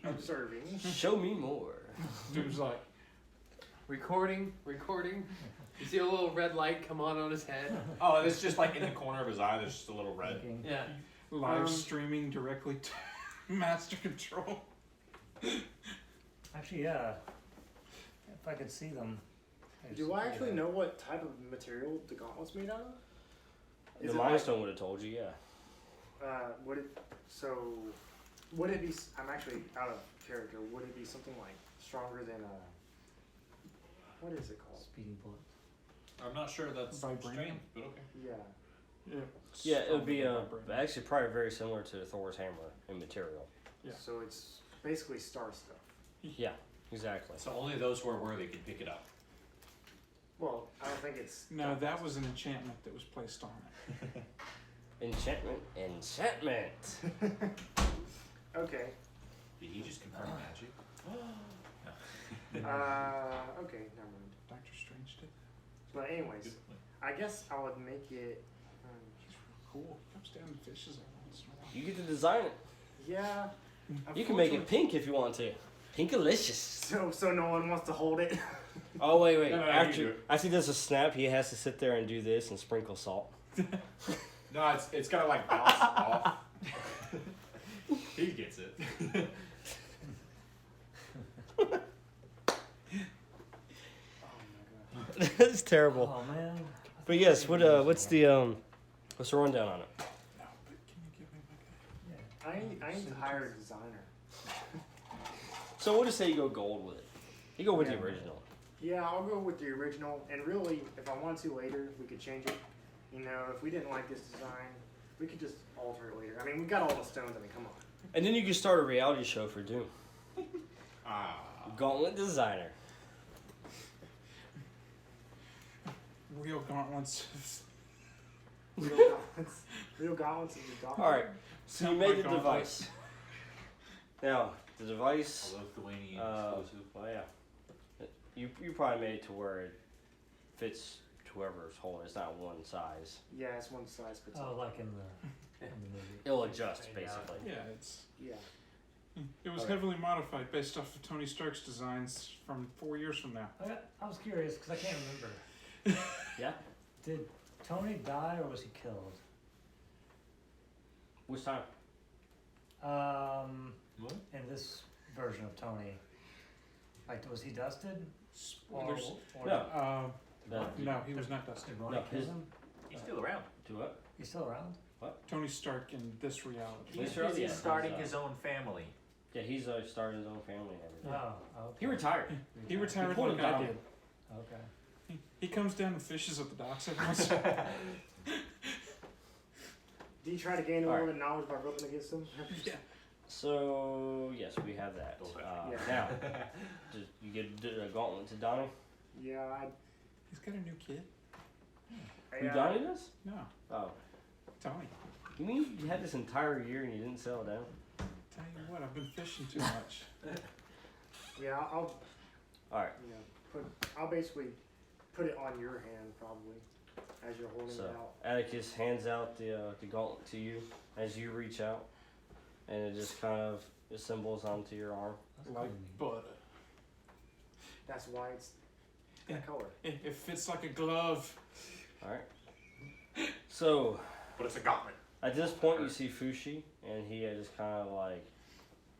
Observing. Show me more. Dude's like, Recording. You see a little red light come on his head. Oh, it's just like in the corner of his eye. There's just a little red. Thinking, Yeah. live streaming directly to Master Control. Actually, yeah. If I could see them. Do I actually know what type of material the gauntlet's made out of? Is The it Mind like- Stone would have told you, yeah. Would it be, I'm actually out of character, would it be something like stronger than what is it called? Speeding bullet. I'm not sure that's Vibranium? strength, but okay. Yeah. Yeah, it would be Vibranium. actually probably very similar to Thor's hammer in material. Yeah. So it's basically star stuff. Yeah, exactly. So only those who are worthy can pick it up. Well, I don't think it's. No, that was an enchantment that was placed on it. Enchantment. Okay. Did he just confirm magic? Okay, never mind. Doctor Strange did. But anyways, Good point. I guess I would make it. He's real cool. Comes down and fishes every once in a while. You get to design it. Yeah. You can make it pink if you want to. Pinkalicious. So no one wants to hold it. Oh wait. No, you do After it. I see there's a snap, he has to sit there and do this and sprinkle salt. No, it's gotta like bounce off. He gets it. It's terrible. Oh man. But yes, what's the rundown on it? No, but can you give me my guy? Yeah. I need to hire a designer. So we'll just say you go gold with it. You go with the Yeah. original. Yeah, I'll go with the original. And really, if I wanted to later, we could change it. You know, if we didn't like this design, we could just alter it later. I mean, we got all the stones. I mean, come on. And then you can start a reality show for Doom. Ah. Gauntlet designer. Real gauntlets. Real gauntlets. Real gauntlets is the doctor. All right. So you Not made my the gauntlet. device. Now the device. A Lithuanian Uh, exclusive. Well, yeah. You probably made it to where it fits whoever's holding. It's not one size. Yeah, it's one size fits Oh, all. like in the movie. It'll adjust basically. Yeah, it's Yeah. it was Okay. heavily modified based off of Tony Stark's designs from 4 years from now. I was curious because I can't remember. Yeah. Did Tony die or was he killed? Which time? What? In this version of Tony, like was he dusted? Spoilers. Or No. No, he was not dusted. did Rhodey No, kill his- him? He's still around. Do what? He's still around? Tony Stark in this reality. He's Sure, busy yeah. starting his own family. Yeah, he's starting his own family and everything. Oh, okay. He retired. He retired pulled like a I Dom. did. Okay. He comes down and fishes at the docks every once in a while. Do you try to gain a All little right. bit of knowledge by rubbing against them? Yeah. So yes, we have that. Yeah. Now, you get a gauntlet to Donnie. Yeah, He's got a new kid. Who Donnie does? No, Oh, Tony. you mean you had this entire year and you didn't settle down? Tell you what, I've been fishing too much. Yeah, I'll All right. I'll basically put it on your hand probably as you're holding So it out. Atticus hands out the gauntlet to you as you reach out, and it just kind of assembles onto your arm. That's Like pretty neat. butter. That's why it's that color. It fits like a glove. All right. So But it's a gauntlet. at this point, you see Fushi, and he just kind of like,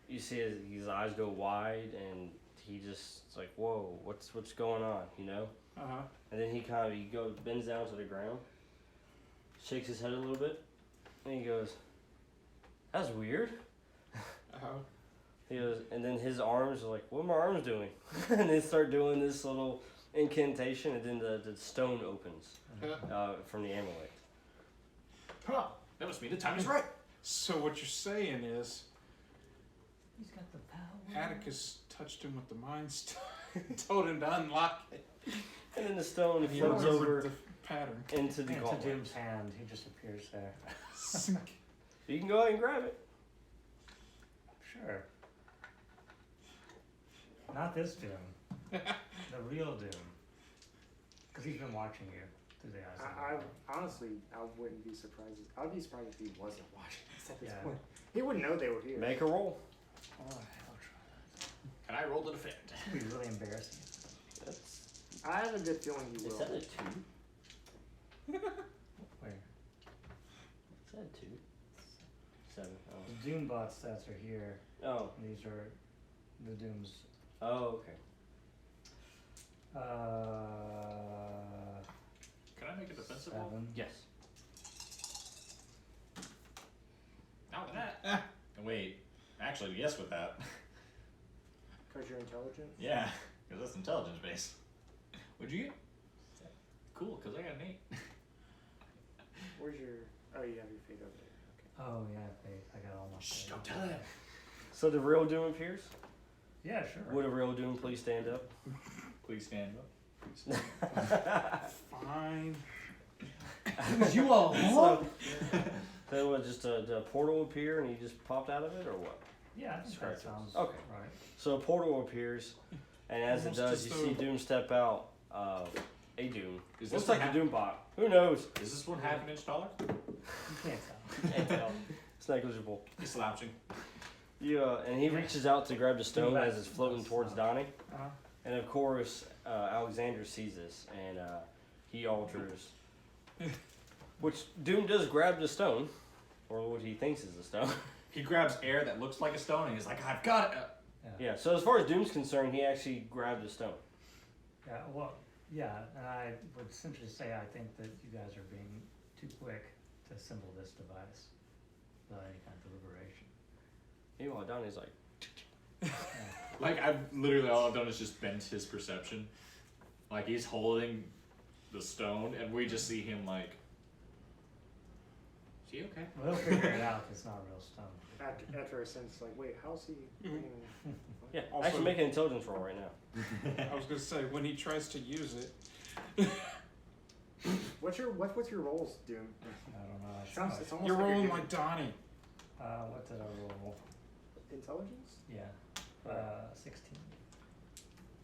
you see his eyes go wide, and he just it's like, whoa, what's going on, you know? Uh-huh. And then he bends down to the ground, shakes his head a little bit, and he goes, "That's weird." Uh-huh. He goes, and then his arms are like, "What are my arms doing?" And they start doing this little incantation, and then the stone opens from the amulet. Huh. That must mean the time is right. So what you're saying is He's got the power. Atticus touched him with the Mind Stone, told him to unlock it. And then the stone And he floats remembered over the pattern. into the Into gauntlet. Doom's hand, he just appears there. You can go ahead and grab it. Sure. Not this Doom. The real Doom. Because he's been watching you through the eyes of the world. Honestly, I wouldn't be surprised. I'd be surprised if he wasn't watching us at this Yeah. point. He wouldn't know they were here. Make a roll. Oh, I'll try Can I roll to defend? that. It's gonna be really embarrassing. That's, I have a good feeling he is will. that a 2? Where? Is that a 2? 7. The Doombot stats are here. Oh. And these are the Dooms. Oh, okay. Can I make a defensive roll? 7. Yes. Not with that. Wait, actually, yes with that. Because you're intelligent? Yeah, because that's intelligence based. What'd you get? Cool, because I got an 8. Where's your... Oh, you have your feet over there. Oh, yeah, I got all my. Shh, don't tell him. So the real Doom appears. Yeah, sure. Would a real Doom please stand up? Please stand up. Fine. You all So, so what, just a portal appear and he just popped out of it, or what? Yeah, I think that Scratches. sounds Okay. right. So a portal appears, and as Almost it does, just you see a- Doom step out. A Doom. Is Looks this like one a Doom bot. Who knows? Is this one half an inch taller? You can't tell. Can't tell. It's negligible. He's slouching. And he reaches out to grab the stone as it's floating towards Donnie. Uh-huh. And of course, Alexander sees this, and he alters. Which Doom does grab the stone, or what he thinks is the stone. He grabs air that looks like a stone and he's like, I've got it. Yeah. So as far as Doom's concerned, he actually grabbed the stone. Yeah, well, yeah, and I would essentially say I think that you guys are being too quick to assemble this device without any kind of deliberation. Meanwhile, Donnie's like, Like, I've literally, all I've done is just bent his perception. Like, he's holding the stone and we just see him like, is he okay? Well, they'll figure it out if it's not real stone. After a sense, like, wait, how's he... yeah. Also- Actually, make an intelligence roll right now. I was gonna say when he tries to use it, What's your rolls, Doom? I don't know. I Sounds, should- it's almost you're like rolling doing like Donnie. what did I roll? intelligence? Yeah, 16.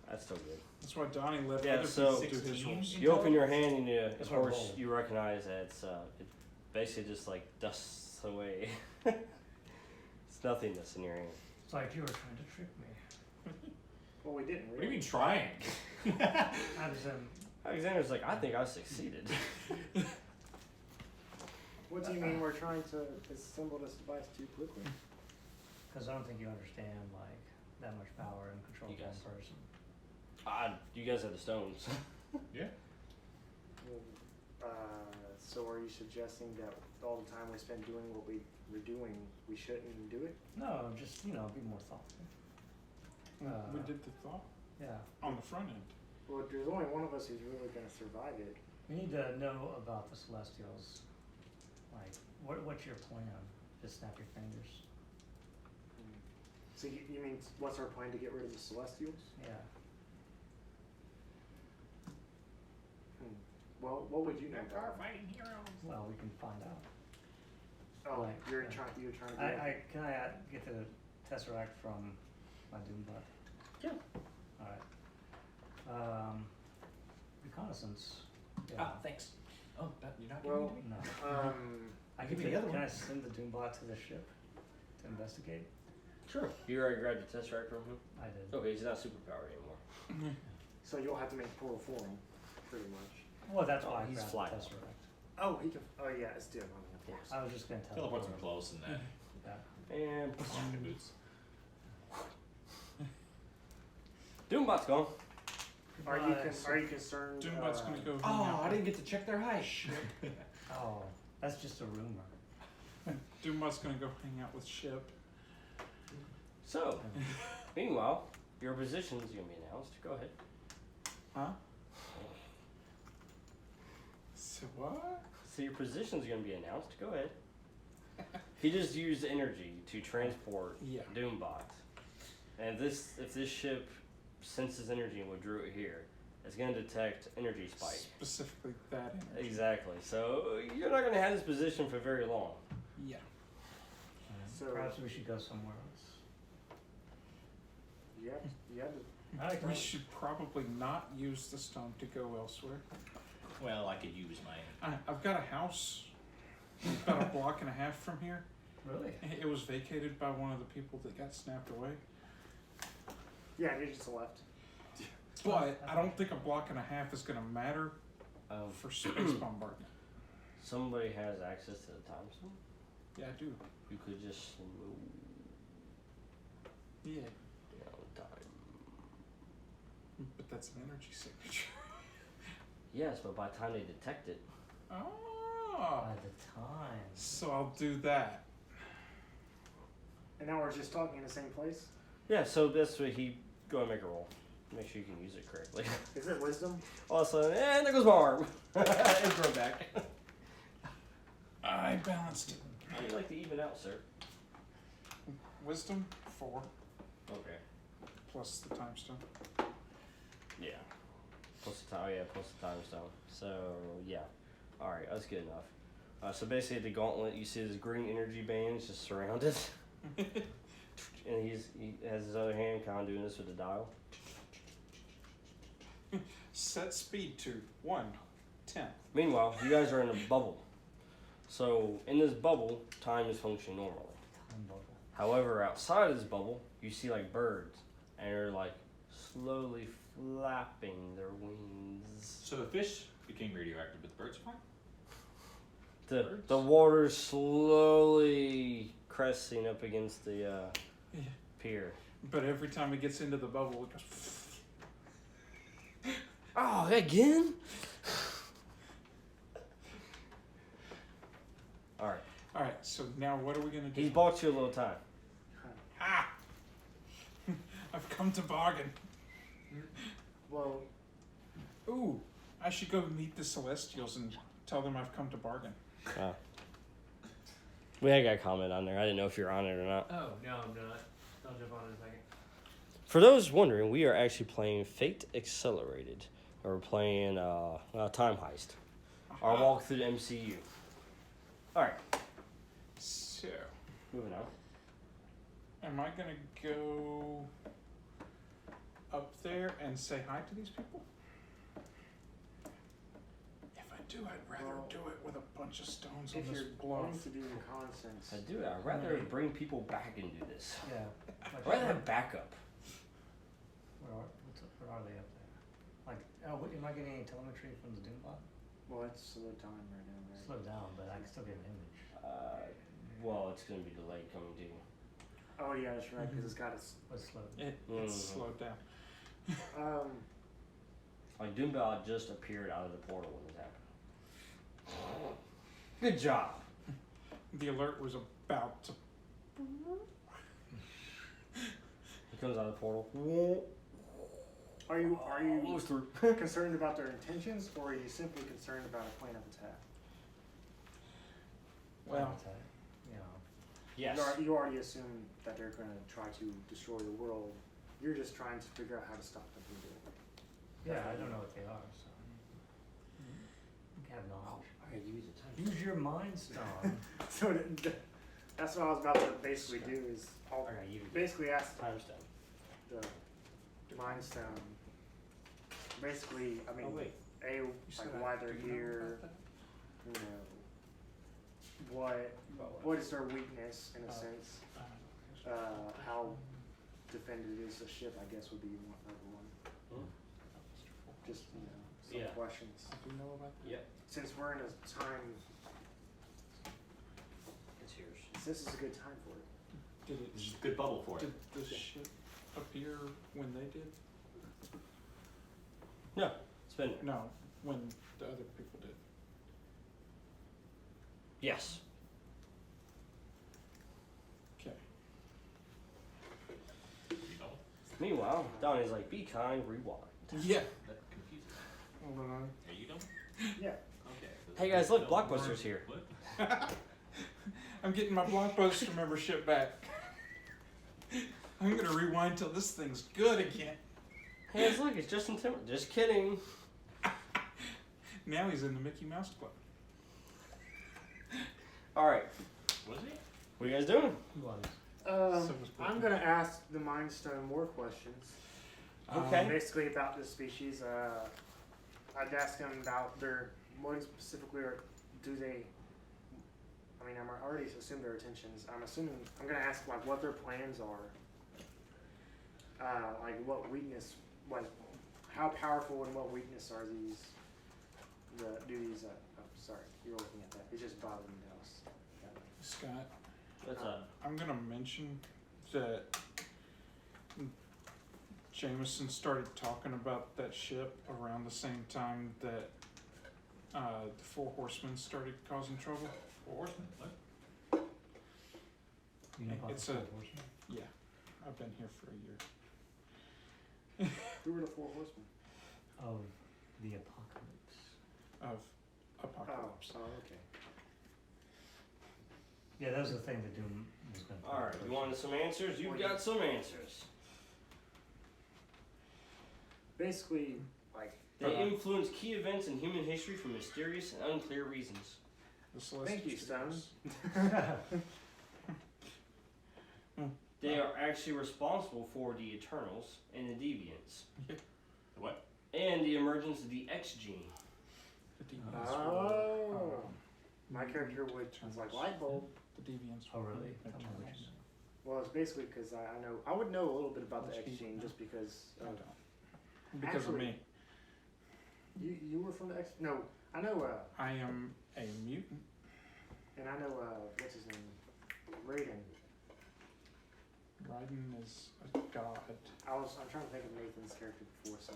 That's still good. That's why Donnie let Yeah, other so- people do his rolls. You open your hand and you, of That's what I course, rolled. you recognize that it's it basically just like dusts away. It's nothingness in your hand. It's like you were trying to trick me. Well, we didn't What do you really. mean trying? I was Alexander's like, I think I succeeded. What do you mean we're trying to assemble this device too quickly? because I don't think you understand like that much power and control You of guys. one person. You guys have the stones. Yeah. So are you suggesting that all the time we spend doing what we're doing, we shouldn't do it? No, just be more thoughtful. We did the thought Yeah, on the front end. Well, there's only one of us who's really going to survive it. we need to know about the Celestials. Like, what's your plan? Just snap your fingers. So you mean what's our plan to get rid of the Celestials? Yeah. Well, what would you know? Our fighting heroes. Well, we can find out. Oh, Like, you're yeah. trying to get. Can I get the Tesseract from my Doombot? Yeah. Alright. Reconnaissance. Yeah. Ah, thanks. Oh, you're not Well, giving it to me? No. I Give can me the other Can one. I send the Doombot to the ship to investigate? Sure. You already grabbed the Tesseract from him? I did. Okay, he's not superpowered anymore. So you'll have to make portal for him, pretty much. Well, that's why I He's grabbed flying. the Tesseract. Oh, he can. Oh yeah, it's dim. I mean, of course. I was just gonna tell Teleports him. him close and then Yeah. And the boots. Doombot's gone. Are you Goodbye. are you concerned? Doombot's gonna go. hang Oh, out I didn't get to check their height. Oh, that's just a rumor. Doombot's gonna go hang out with Ship. So, meanwhile, your position's gonna be announced. Go ahead. Huh? So what? So your position's gonna be announced. Go ahead. He just used energy to transport Yeah. Doombot. And if this ship senses energy and withdrew it here, it's gonna detect energy spike. Specifically that energy. Exactly. So you're not gonna have this position for very long. Yeah. So- Perhaps we should go somewhere else. You have to. Alright, We should probably not use the stone to go elsewhere. Well, I could use my. I've got a house about a block and a half from here. Really? It was vacated by one of the people that got snapped away. Yeah, you just left. But I don't think a block and a half is going to matter for space bombardment. Somebody has access to the time zone. Yeah, I do. You could just move Yeah, down time. but that's an energy signature. Yes, but by the time they detect it, Oh, By the time. so I'll do that. And now we're just talking in the same place. yeah. So that's what he go and make a roll. Make sure you can use it correctly. Is it wisdom? All of a sudden, and there goes my arm. And throw it back. I balanced it. How do you like to even out, sir? Wisdom 4 Okay. plus the time stone. Yeah. Plus the time. Oh yeah, plus the time stone. So yeah. All right, that's good enough. So basically, at the Gauntlet, you see this green energy bands just surround it, and he has his other hand kind of doing this with the dial. Set speed to 1/10. Meanwhile, you guys are in a bubble. So in this bubble, time is functioning normally. Time bubble. However, outside of this bubble, you see like birds, and they're like slowly flapping their wings. So the fish became radioactive, but the birds are fine. The water's slowly cresting up against the Yeah. pier. But every time it gets into the bubble, it goes. Oh, again? All right. All right. So now what are we gonna do? He's bought you a little time. Ah! I've come to bargain. Well, Ooh, I should go meet the Celestials and tell them I've come to bargain. We had a comment on there. I didn't know if you're on it or not. Oh, no, I'm not. I'll jump on in a second. For those wondering, we are actually playing Fate Accelerated. Or we're playing Time Heist. Our walk through the MCU. Alright, So, moving on. am I gonna go up there and say hi to these people? If I do, I'd rather Well, do it with a bunch of stones on If this you're bluff. going to do reconnaissance, I do. I'd rather bring people back and do this. Yeah. I'd rather have backup. Where are they up there? Like, am I getting any telemetry from the Doombot? well, it's slow time right now, right? Slow down, but I can still get an image. Well, it's going to be delayed coming to you. Oh yeah, that's right, because it's got its. What's slow? It's slowed down. Like Doombot just appeared out of the portal when this happened. Good job. The alert was about to. He comes out of the portal. Are you Almost through. concerned about their intentions, or are you simply concerned about a plan of attack? Well, You know. Yes. You already assume that they're going to try to destroy the world. You're just trying to figure out how to stop them from doing it. Yeah, I don't know what they are, so. You have knowledge. Alright, use the time. Use your mind stone. So that's what I was about to basically do is I'll I gotta use basically ask time stone. the Mind Stone. Basically, I mean, Oh wait. like why they're here, you know, what is their weakness in a sense, how defended is the ship, I guess would be number one. Just, you know, some Yeah. questions. I do know about that. Yep. Since we're in a time, It's yours. this is a good time for it. Did it? This is a good bubble for it. Did the ship appear when they did? No, it's been. No, when the other people did. Yes. Okay. You know? Meanwhile, Donnie's like, be kind, rewind. Yeah. That confuses me. Hold on. Are you done? Yeah. Okay. Hey guys, look, Blockbuster's here. What? I'm getting my Blockbuster membership back. I'm gonna rewind till this thing's good again. Hey guys, look, it's Justin Timber. Just kidding. Now he's in the Mickey Mouse Club. Alright, Was he? what are you guys doing? Who was? So was I'm Brooklyn. gonna ask the Mind Stone more questions. Okay. Basically about this species. I'd ask them about what specifically do they. I mean, I'm already assumed their intentions. I'm gonna ask like what their plans are. Like what weakness, how powerful and what weakness are these? Sorry, you're looking at that. It's just bothering me. Scott, What's up? I'm gonna mention that Jameson started talking about that ship around the same time that the Four Horsemen started causing trouble. Four Horsemen? What? You know about It's the a- Four Horsemen? Yeah, I've been here for a year. Who were the Four Horsemen? Of the apocalypse. Of Apocalypse. Oh, okay. Yeah, that was the thing that Doom was going to. Alright, you wanted some answers? You've got some answers. Basically, like. They influence key events in human history for mysterious and unclear reasons. The Thank you, Celestial Stone. They are actually responsible for the Eternals and the Deviants. What? And the emergence of the X gene. The Deviants Oh. My were, character was like light bulb. The Deviants Oh, were really? the Tell me what you Eternals. know. Well, it's basically because I would know a little bit about the Most X people gene know. just because I don't. Because of Actually- me. you were from the X. No, I know. I am a mutant. And I know what's his name, Raiden. Raiden is a god. I'm trying to think of Nathan's character before, so.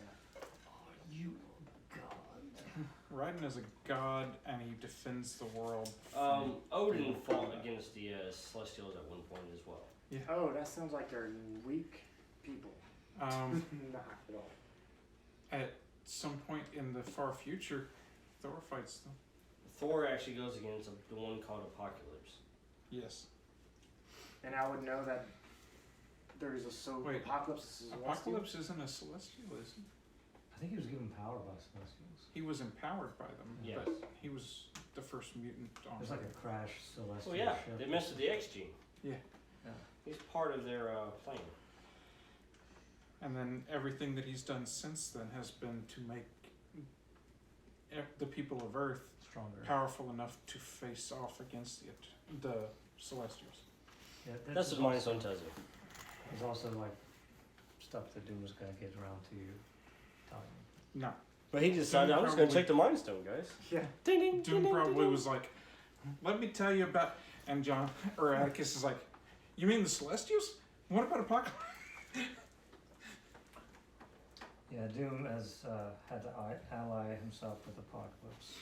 You god. Raiden is a god and he defends the world. Odin fought against the Celestials at one point as well. Oh, that sounds like they're weak people. Um, Not at all. at some point in the far future, Thor fights them. Thor actually goes against the one called Apocalypse. Yes. And I would know that there's Wait, Apocalypse is a Apocalypse isn't a celestial, is he? I think he was given power by Celestials. He was empowered by them, Yes. but he was the first mutant on There's like a crash Celestial Well, yeah, ship. they messed with the X gene. Yeah. Yeah. He's part of their plan. And then everything that he's done since then has been to make the people of Earth Stronger. powerful enough to face off against the Celestials. Yeah, That's what Mind Stone tells you. There's also like stuff that Doom was gonna get around to telling me. No. But he decided, I'm just going to check the Mind Stone, guys. Yeah. Ding, ding, ding, Doom ding, probably ding. was like, let me tell you about, and John, or Atticus is like, you mean the Celestials? What about Apocalypse? Yeah, Doom has had to ally himself with Apocalypse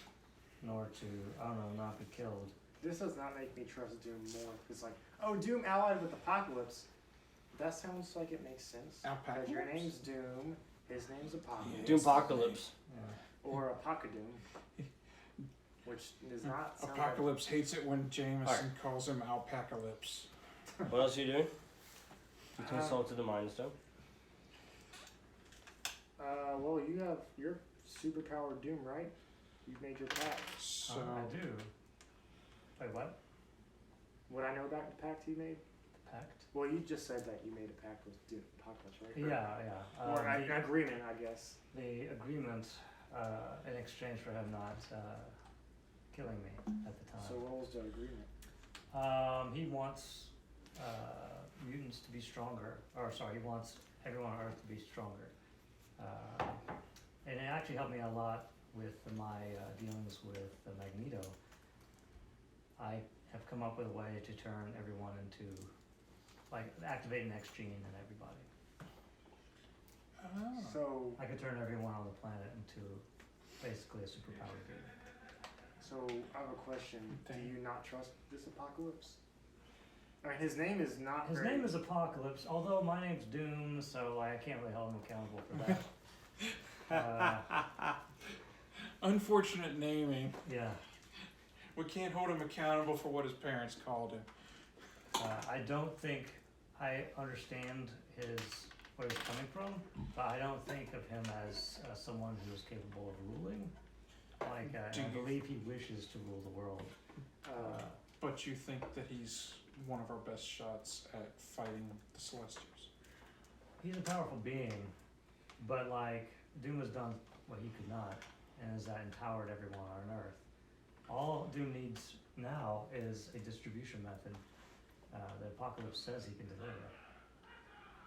in order to, I don't know, not be killed. This does not make me trust Doom more. It's like, oh, Doom allied with Apocalypse. That sounds like it makes sense. Because your Alpacalypse? name's Doom, his name's Apocalypse. Doompacalypse. Yeah. Or Apocadoom. Which does not sound Apocalypse hates it when Jameson Alright. calls him Alpacalypse. What else are you doing? You consulted the Mind Stone. well, you have your superpowered Doom, right? You've made your pact. So, I do. Wait, what? Would I know about the pact he made? The pact? Well, you just said that you made a pact with Doom Apocalypse, right? Yeah. Or an agreement, I guess. The agreement in exchange for him not killing me at the time. So what was the agreement? He wants mutants to be stronger, or sorry, he wants everyone on Earth to be stronger. And it actually helped me a lot with my dealings with Magneto. I have come up with a way to turn everyone into, like, activate an X gene in everybody. So, I could turn everyone on the planet into basically a superpowered being. so I have a question. Do you not trust this Apocalypse? I mean, his name is not His very... name is Apocalypse, although my name's Doom, so I can't really hold him accountable for that. unfortunate naming. Yeah, We can't hold him accountable for what his parents called him. I don't think I understand where he's coming from, but I don't think of him as someone who is capable of ruling. Like, Do I you- believe he wishes to rule the world. But you think that he's one of our best shots at fighting the Celestials. He's a powerful being, but like, Doom has done what he could not, and is that empowered everyone on Earth. All Doom needs now is a distribution method. The Apocalypse says he can deliver.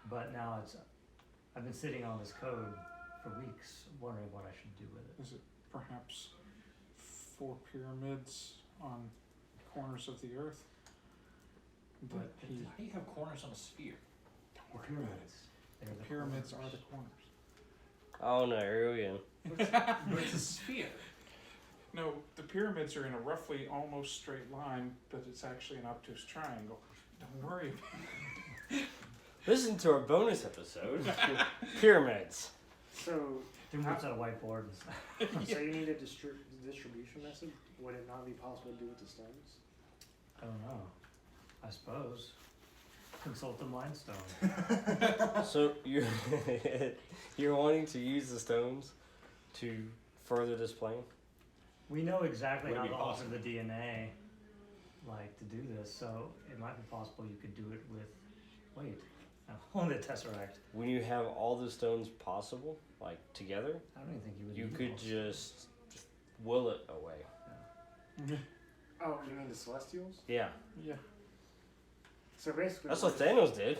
But now I've been sitting on this code for weeks, wondering what I should do with it. Is it perhaps 4 pyramids on corners of the Earth? That How do you have corners on a sphere? The pyramids. They're the the pyramids are corners. the corners. Oh no, here we go. But it's a sphere. No, the pyramids are in a roughly almost straight line, but it's actually an obtuse triangle. Don't worry. Listen to our bonus episode. Pyramids. So, Doom looks at a whiteboard and stuff. so you need a distribution method? Would it not be possible to do with the stones? I don't know. I suppose. Consult the Mind Stone. So you're wanting to use the stones to further this plan? We know exactly Would it how be to alter possible? the DNA, like, to do this, so it might be possible you could do it with, only the Tesseract. When you have all the stones possible, like together, I don't even think you would you need could those. just will it away. Oh, you mean the Celestials? Yeah, Yeah. So basically... that's we're what Thanos did.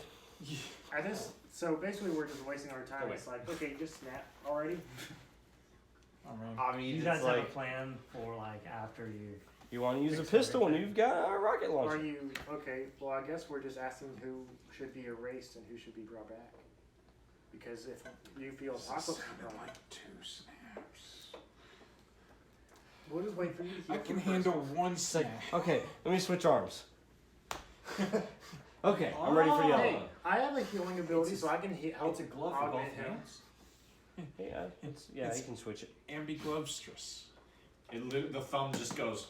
So basically we're just wasting our time. Oh, wait. It's like, okay, just snap already. I mean, I mean, You it's guys have a like plan for, like, after you... you want to use a fix pistol and everything. you've got a rocket Are launcher. you... Okay, well I guess we're just asking who should be erased and who should be brought back. Because if you feel Apocalypse is brought back... like 2 snaps. We'll just wait for you to heal I can from handle first. 1 It's like, snap. okay, let me switch arms. Okay, I'm ready for Oh. y'all. Hey, I have a healing ability, so I can help It's a glove for both augment him. hands. Yeah, It's- you can switch it. Ambiglovstrous. The thumb just goes.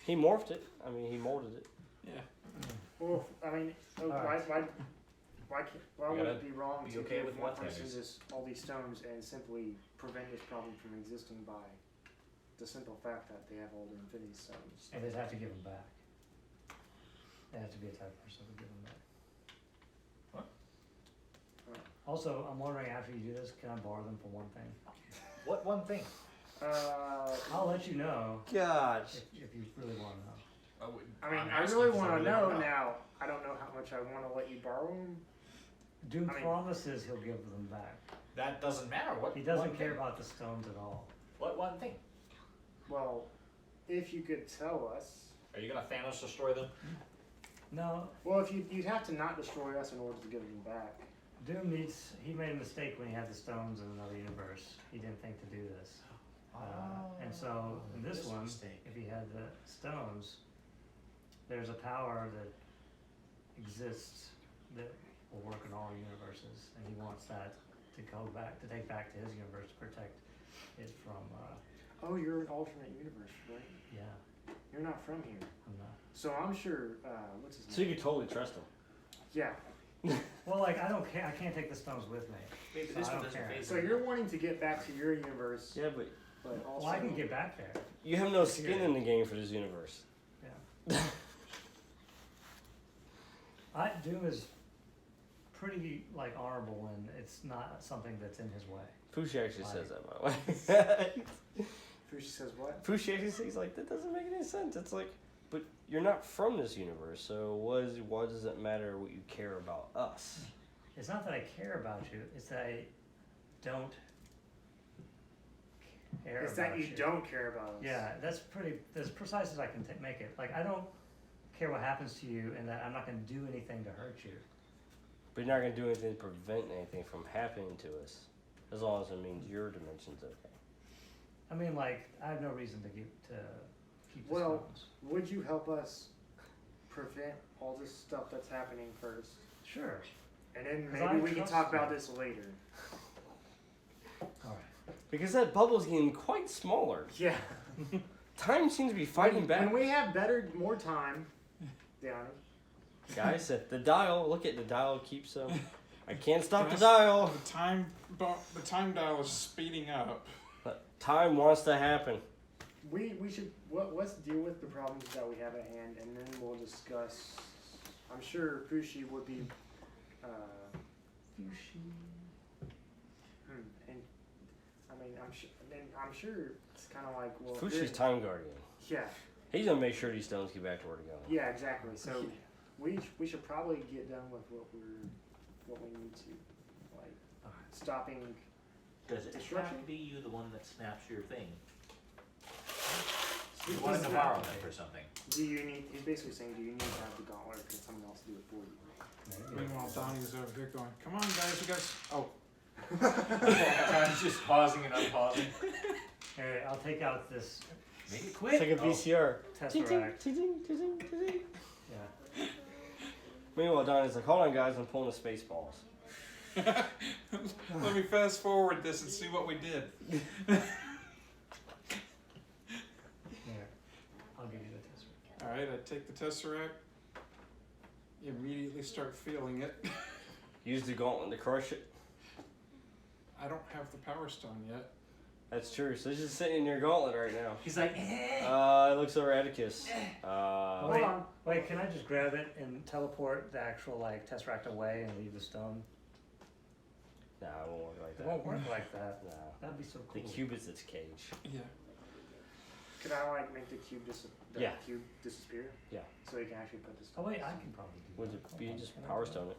He morphed it. I mean, he molded it. Yeah. Well, I mean, Alright. why You would gotta it be wrong be to okay give with one what person that is. this, all these stones and simply prevent this problem from existing by the simple fact that they have all the Infinity Stones? And they'd have to give them back. They have to be a type of person to give them back. Also, I'm wondering after you do this, can I borrow them for one thing? What one thing? I'll let you know Gosh. if you really want to know. I mean, I'm I asking really 'cause I want to wanna know now. I don't know how much I want to let you borrow them. Doom I mean- promises he'll give them back. That doesn't matter. What? He doesn't one care thing? about the stones at all. What one thing? Well, if you could tell us. Are you gonna Thanos destroy them? No, Well, if you'd have to not destroy us in order to give them back. Doom needs. He made a mistake when he had the stones in another universe. He didn't think to do this. And so in this one, mistake. if he had the stones, there's a power that exists that will work in all universes, and he wants that to go back, to take back to his universe to protect it from. Oh, you're an alternate universe, right? Yeah, You're not from here. I'm not. So I'm sure. What's his So you name? could totally trust him. Yeah. Well, like I don't care. I can't take the stones with me. Maybe So this I one don't doesn't care. phase So him. you're wanting to get back to your universe, Yeah, but but also. Well, I can get back there. you have no skin in the game for this universe. Yeah. Doom is pretty like honorable when it's not something that's in his way. Fushi actually says that, by the way. Fushi says what? Fushi actually says, he's like, that doesn't make any sense. It's like, but you're not from this universe, so why does it matter what you care about us? It's not that I care about you. It's that I don't care It's about that you don't care about us. Yeah, that's as precise as I can make it. Like I don't care what happens to you, and that I'm not going to do anything to hurt you. But you're not going to do anything to prevent anything from happening to us, as long as it means your dimension's okay. I mean, like I have no reason to keep the Well, stones. would you help us prevent all this stuff that's happening first? Sure. And then 'Cause maybe I we can trust talk you. about this later. All right. Because that bubble's getting quite smaller. Yeah. Time seems to be fighting when, back. When we have more time, Downey. Guys, the dial, look at the dial keeps I can't stop the Yes. dial. The time dial is speeding up. But time wants to happen. We should let's deal with the problems that we have at hand, and then we'll discuss. I'm sure Fushi would be. And I mean, I'm sure it's kind of like Fushi's time guardian. Yeah. He's gonna make sure these stones get back to where they're going. Yeah, exactly. So we should probably get done with what we need to, like stopping. Does it Destruction? have to be you the one that snaps your thing? He You wanted to doesn't have borrow to. them for something. Do you need? He's basically saying, do you need to have the gauntlet, or can someone else do it for you? Meanwhile, Donnie's over here going, "Come on, guys, we got." Oh, I'm just pausing and unpausing. Hey, I'll take out this Make it It's quick. like a VCR. tesseract. Yeah. Meanwhile, Donnie's like, hold on, guys, I'm pulling the space balls. let me fast forward this and see what we did. Here. I'll give you the tesseract. All right, I take the tesseract. You immediately start feeling it. Use the gauntlet to crush it. I don't have the power stone yet. That's true. So it's just sitting in your gauntlet right now. He's like, It looks over Atticus. Wait, wait, can I just grab it and teleport the actual like tesseract away and leave the stone? Nah, it won't work like It that. won't work like that. Nah. That'd be so The cool. cube is its cage. Yeah. Could I make the cube Yeah. cube disappear? Yeah. So you can actually put this. Oh wait, I can probably do Would that. it be Hold on, just can I power do stone it?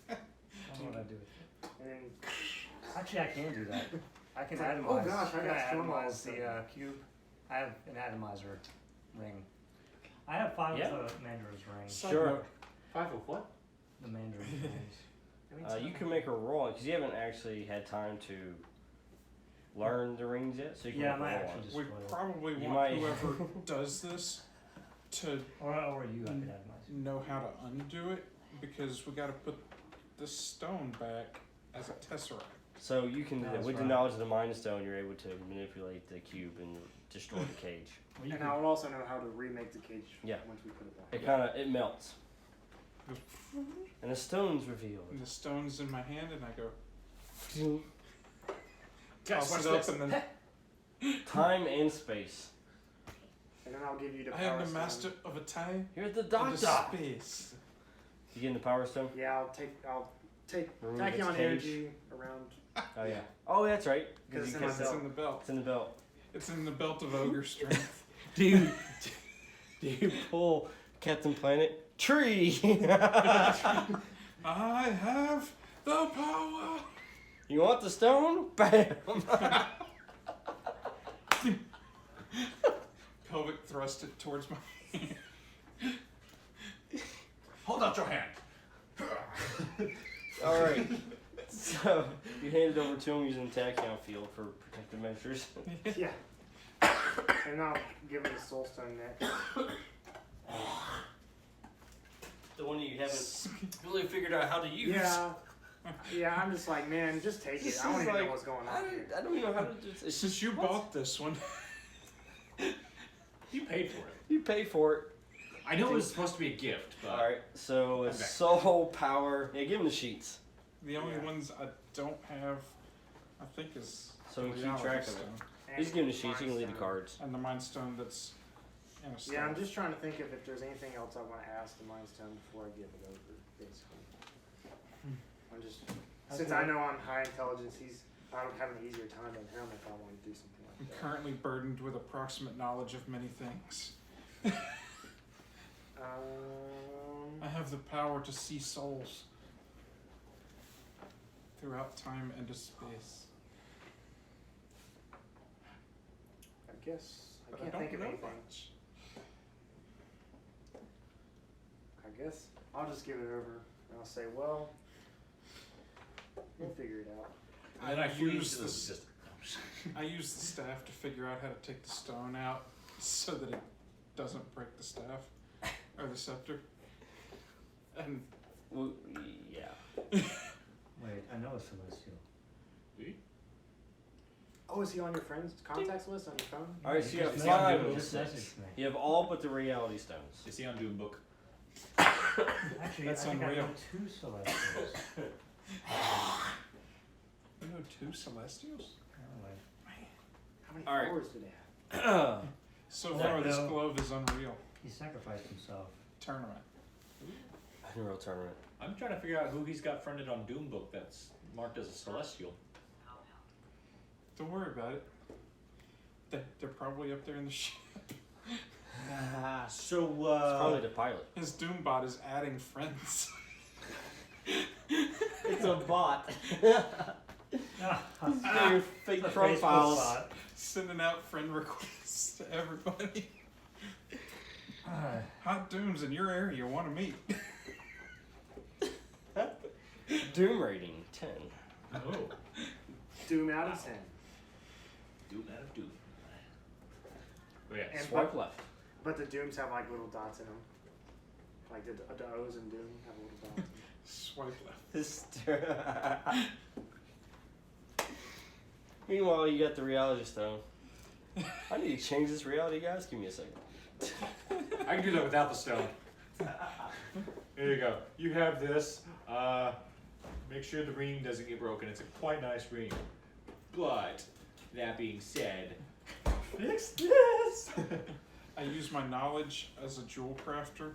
that? I don't know what I do with it. And then Actually, I can do that. I can It's like, atomize. oh gosh, I got stone atomize walls. the cube. I have an atomizer ring. I have 5 Yeah. of the Mandarin's rings. Side Sure. note, 5 of what? The Mandarin's rings. You can make a roll because you haven't actually had time to learn the rings yet. So you can Yeah, I make might a roll. actually just we spoil it. probably You want might- whoever does this to Or you, I could atomize. know how to undo it because we got to put the stone back as a tesseract. So you can, That's with the right. knowledge of the Mind Stone, you're able to manipulate the cube and destroy the cage. Well, you And could- I would also know how to remake the cage. Yeah. Once we put it It back. it melts, and the stone's revealed. And the stone's in my hand, and I go, Guys, toss watch it up, this. and then Time and space. And then I'll give you the I power am the stone. master of a time You're the and doctor. a space. You getting the power stone? Yeah, I'll Remove tacking its on cage. energy around. Oh yeah. Oh, that's right. 'Cause it's in Because my it's belt. in the belt. It's in the belt. It's in the belt of ogre strength. Dude, do you pull Captain Planet? Tree! I have the power. You want the stone? Bam! Pelvic thrust it towards my hand. Hold out your hand. Alright. So, you hand it over to him using the tachyon field for protective measures. Yeah. And I'll give him the soul stone next. The one you haven't really figured out how to use. Yeah. Yeah, I'm just like, man, just take it. This I don't is even know like- what's going on here. I don't even know how to do this. It's Since you bought this one, You paid for it. You pay for it. I know it was supposed to be a gift, but Alright, so it's Okay. soul, power. Yeah, give him the sheets. the only Yeah. ones I don't have, I think, is So the we keep reality track of it. stone. And He's giving the sheets, you can leave the Mind cards. And the mind stone that's in a stone. Yeah, I'm just trying to think of if there's anything else I want to ask the Mind Stone before I give it over, basically. I'm just, since I know I'm high intelligence, I don't have an easier time than him if I want to do something I'm like that. currently burdened with approximate knowledge of many things. I have the power to see souls throughout time and space. I guess, I But can't I think don't of know anything. much. I guess I'll just give it over and I'll say, well, we'll figure it out. and then I freeze use the this- system. I use the staff to figure out how to take the stone out so that it doesn't break the staff or the scepter. And Well, yeah. Wait, I know a celestial. Oh, is he on your friends' contacts list on your phone? Alright, so you have Just 5 messaged- of just 6. messaged me. You have all but the reality stones. Is he on Doom Book? Actually, That's I think I unreal. know 2 celestials. you know 2 celestials? Apparently. How many All right. followers do they have? So No, far, this no. glove is unreal. He sacrificed himself. Tournament. Unreal tournament. I'm trying to figure out who he's got friended on Doom Book that's marked as a celestial. Don't worry about it. They're probably up there in the ship. So, It's probably the pilot. His Doombot is adding friends. It's a bot. Ah, Your fake the Facebook profiles. bot. Sending out friend requests to everybody. Ah, Hot Dooms in your area want to meet. Doom rating 10. oh, Doom out of 10. Doom out of Doom. Oh, yeah. And Swipe left. But the Dooms have like little dots in them. Like the O's in Doom have little dots in them. Swipe left. Meanwhile, you got the reality stone. I need to change this reality, guys. Give me a second. I can do that without the stone. Here you go. You have this. Make sure the ring doesn't get broken. It's a quite nice ring. But, that being said, Fix this. I use my knowledge as a jewel crafter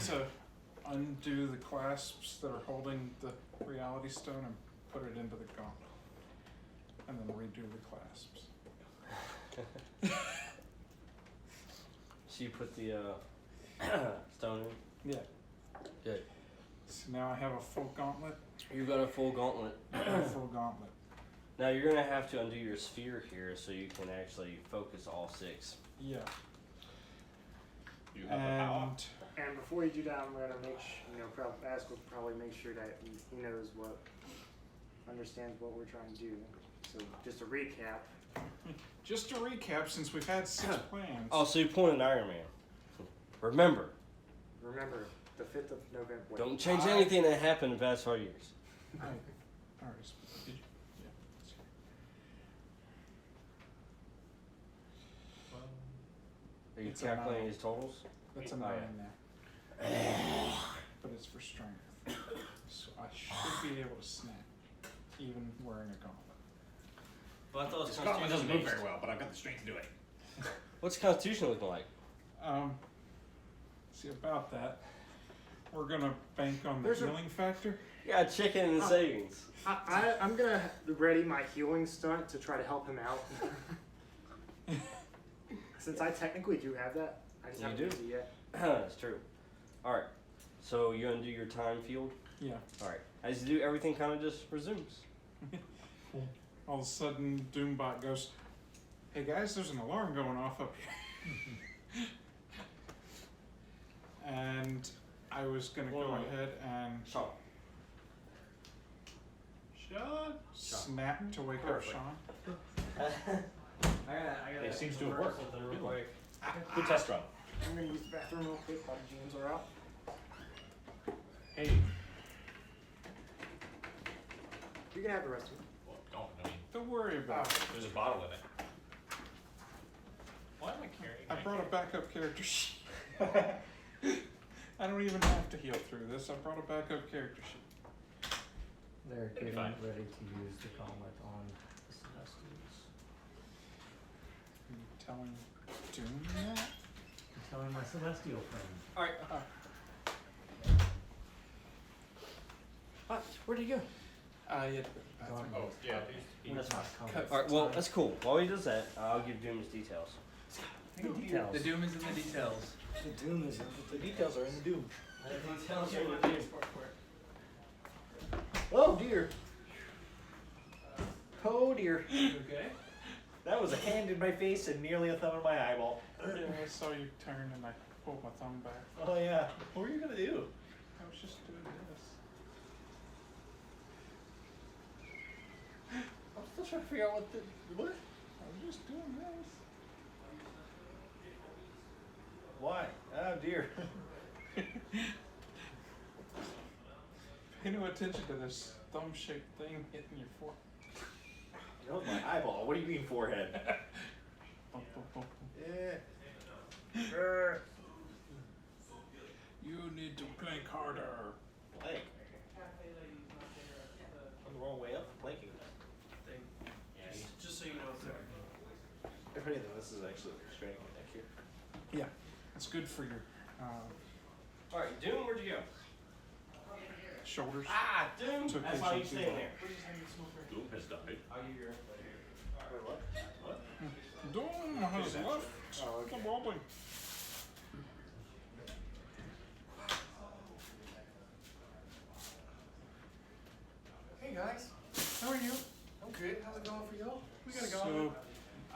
to undo the clasps that are holding the reality stone and put it into the gauntlet. And then redo the clasps. So you put the stone in. Yeah. Good. So now I have a full gauntlet. You've got a full gauntlet. A full gauntlet. Now you're gonna have to undo your sphere here so you can actually focus all 6. Yeah. you have the power. And And before you do that, I'm gonna make Ask will probably make sure that he knows understands what we're trying to do. So just to recap, just to recap, since we've had 6 plans. Oh, so you pointed Iron Man. Remember, remember the 5th of November. wait, don't change anything that happened in the past 5 years. I already did you? Yeah. Are you It's a calculating 9. his totals? That's a Oh, 9 yeah. there. But it's for strength. So I should be able to snap, even wearing a gauntlet. Well, I thought it was This gauntlet doesn't move Constitution very well, but I've got the strength to do it. based. What's Constitution looking like? See about that. We're gonna bank on the There's a- healing factor. You got chicken in savings. I'm gonna ready my healing stunt to try to help him out. Since I technically do have that, I just You haven't do? used it yet. That's true. Alright. So you gonna do your time field? Yeah. Alright. As you do, everything kind of just resumes. All of a sudden, Doombot goes, "Hey guys, there's an alarm going off up here." And I was gonna go ahead and Sean. Sean. snap to wake Perfect. up Sean. I gotta It seems to have reverse worked. something real quick. Good test run. I'm gonna use the bathroom real quick while the jeans are out. Hey. You can have the rest of it. Well, don't. I mean, Don't worry about it. there's a bottle in it. Why am I carrying? I brought a backup character sheet. I don't even have to heal through this. I brought a backup character sheet. They're It'll be getting fine. ready to use the gauntlet on the Celestials. Are you telling Doom that? I'm telling my Celestial friend. Alright. What? Where'd he go? Yeah, the bathroom. Oh, yeah. That's fine. Comments. Alright, well, that's cool. While he does that, I'll give Doom his details. Any details? The doom is in the details. The doom is The details are in the doom. Oh dear. Oh dear. Okay. That was a hand in my face and nearly a thumb in my eyeball. Yeah, I saw you turn and I pulled my thumb back. Oh yeah. What were you gonna do? I was just doing this. I'm still trying to figure out what the what? I was just doing this. Why? Oh dear. Pay no attention to this thumb-shaped thing hitting your forehead. That was my eyeball. What do you mean forehead? Bump, bump, bump. Yeah. You need to plank harder. Plank. I'm the wrong way up for planking. Just so you know, sir. If anything, this is actually straining my neck here. Yeah, it's good for your Alright, Doom, where'd you go? shoulders. Ah, Doom! Took That's his why you YouTube staying off. there. Doom has died. I'll give you your Wait, what? What? Doom has left the building. Hey guys, how are you? I'm good. How's it going for y'all? We got a gauntlet. So,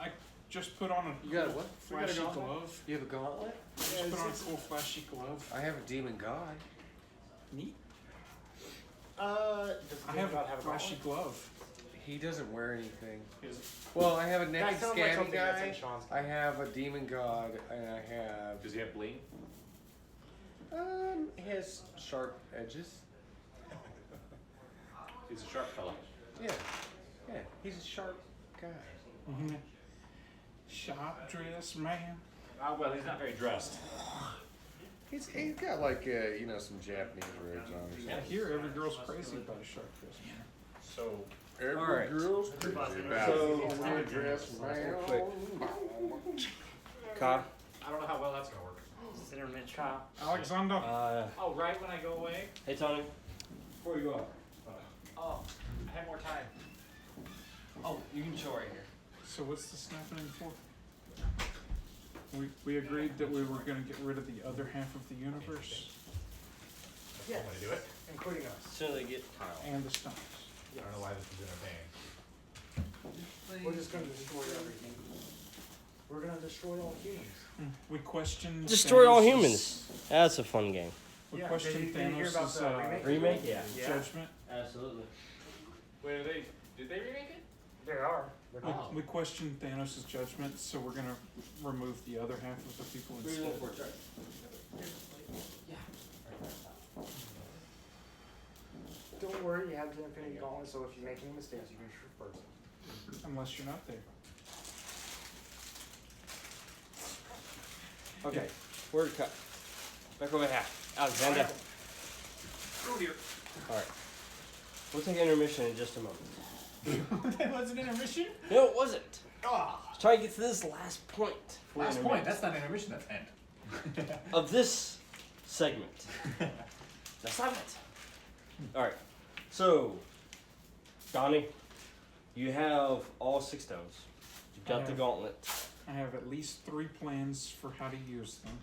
I just put on a You got a what? We got a flashy gauntlet. glove. You have a gauntlet? Just Yeah, put on a it's- cool flashy glove. I have a demon god. Neat. Does I have God a flashy gauntlet? glove. He doesn't wear anything. Is it? Well, I have a neck That sounds like scanning something that's in guy. Sean's. I have a demon god, and I have Does he have bling? he has sharp edges. He's a sharp fella. Yeah, yeah, he's a sharp guy. Mm-hmm. Sharp dress man. Ah, well, he's not very dressed. He's got like some Japanese robes on. Or I something. hear every girl's crazy about a sharp dress man. So, Every Alright. girl's crazy about So- a sharp dress man. quick. Ka, I don't know how well that's gonna work. Cinnamon chop. Alexander. Oh, right when I go away? hey Tony, before you go out. Oh, I have more time. Oh, you can show right here. So what's the snapping for? We agreed that we were gonna get rid of the other half of the universe Yeah, Want to do it? including us. As soon as they get tile. and the stones. I don't know why this is entertaining. We're just gonna destroy everything. We're gonna destroy all humans. We questioned Destroy all Thanos' humans. That's a fun game. We Yeah, questioned did you hear about Thanos' the remake? Remake? Yeah. Yeah. judgment. Absolutely. Wait, did they remake it? They are. We questioned Thanos' judgment, so we're gonna remove the other half of the people instead. Don't worry, you have the Infinity Gauntlet, so if you make any mistakes, you can shoot first. Unless you're not there. Okay, word cut. Back over half. Alexander. Oh dear. Alright. We'll take an intermission in just a moment. That was an intermission? No, it wasn't. Ah! Let's try to get to this last point. before Last intermission. point. That's not intermission, that's end. Of this segment. That's not it. Alright. So, Donnie, you have all 6 stones. You've got the have- gauntlet. I have at least 3 plans for how to use them.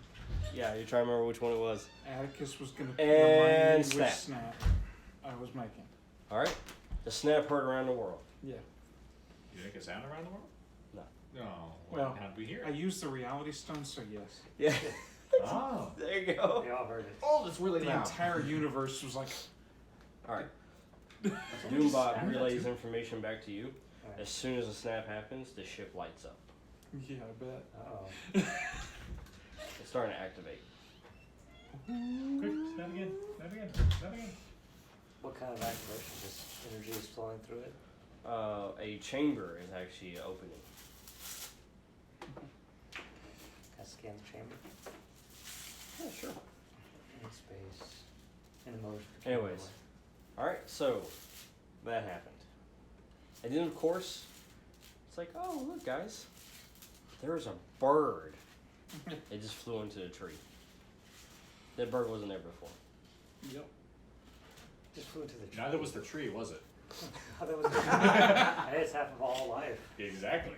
Yeah, you're trying to remember which one it was. Atticus was going to And remind me snap. which snap I was making. All right. The snap heard around the world. Yeah. You make a sound around the world? No. No. Well, how'd we hear I it? used the reality stone, so yes. Yeah. Oh. There you go. We all heard it. Oh, that's really The entire universe was like, All right. Somebody Doombot snapped relays too. information back to you. Alright. As soon as the snap happens, the ship lights up. yeah, I bet. Uh-oh. It's starting to activate. Quick, snap again. Snap again. Snap again. What kind of activation? Just energy is flowing through it? A chamber is actually opening. Can I scan the chamber? Yeah, sure. In space. In the motion. Anyways. All right, so that happened. And then, of course, it's like, oh, look, guys. There's a bird. It just flew into the tree. That bird wasn't there before. Yep. Just flew into the tree. Neither was the tree, was it? That was hey, it's half of all life. Exactly.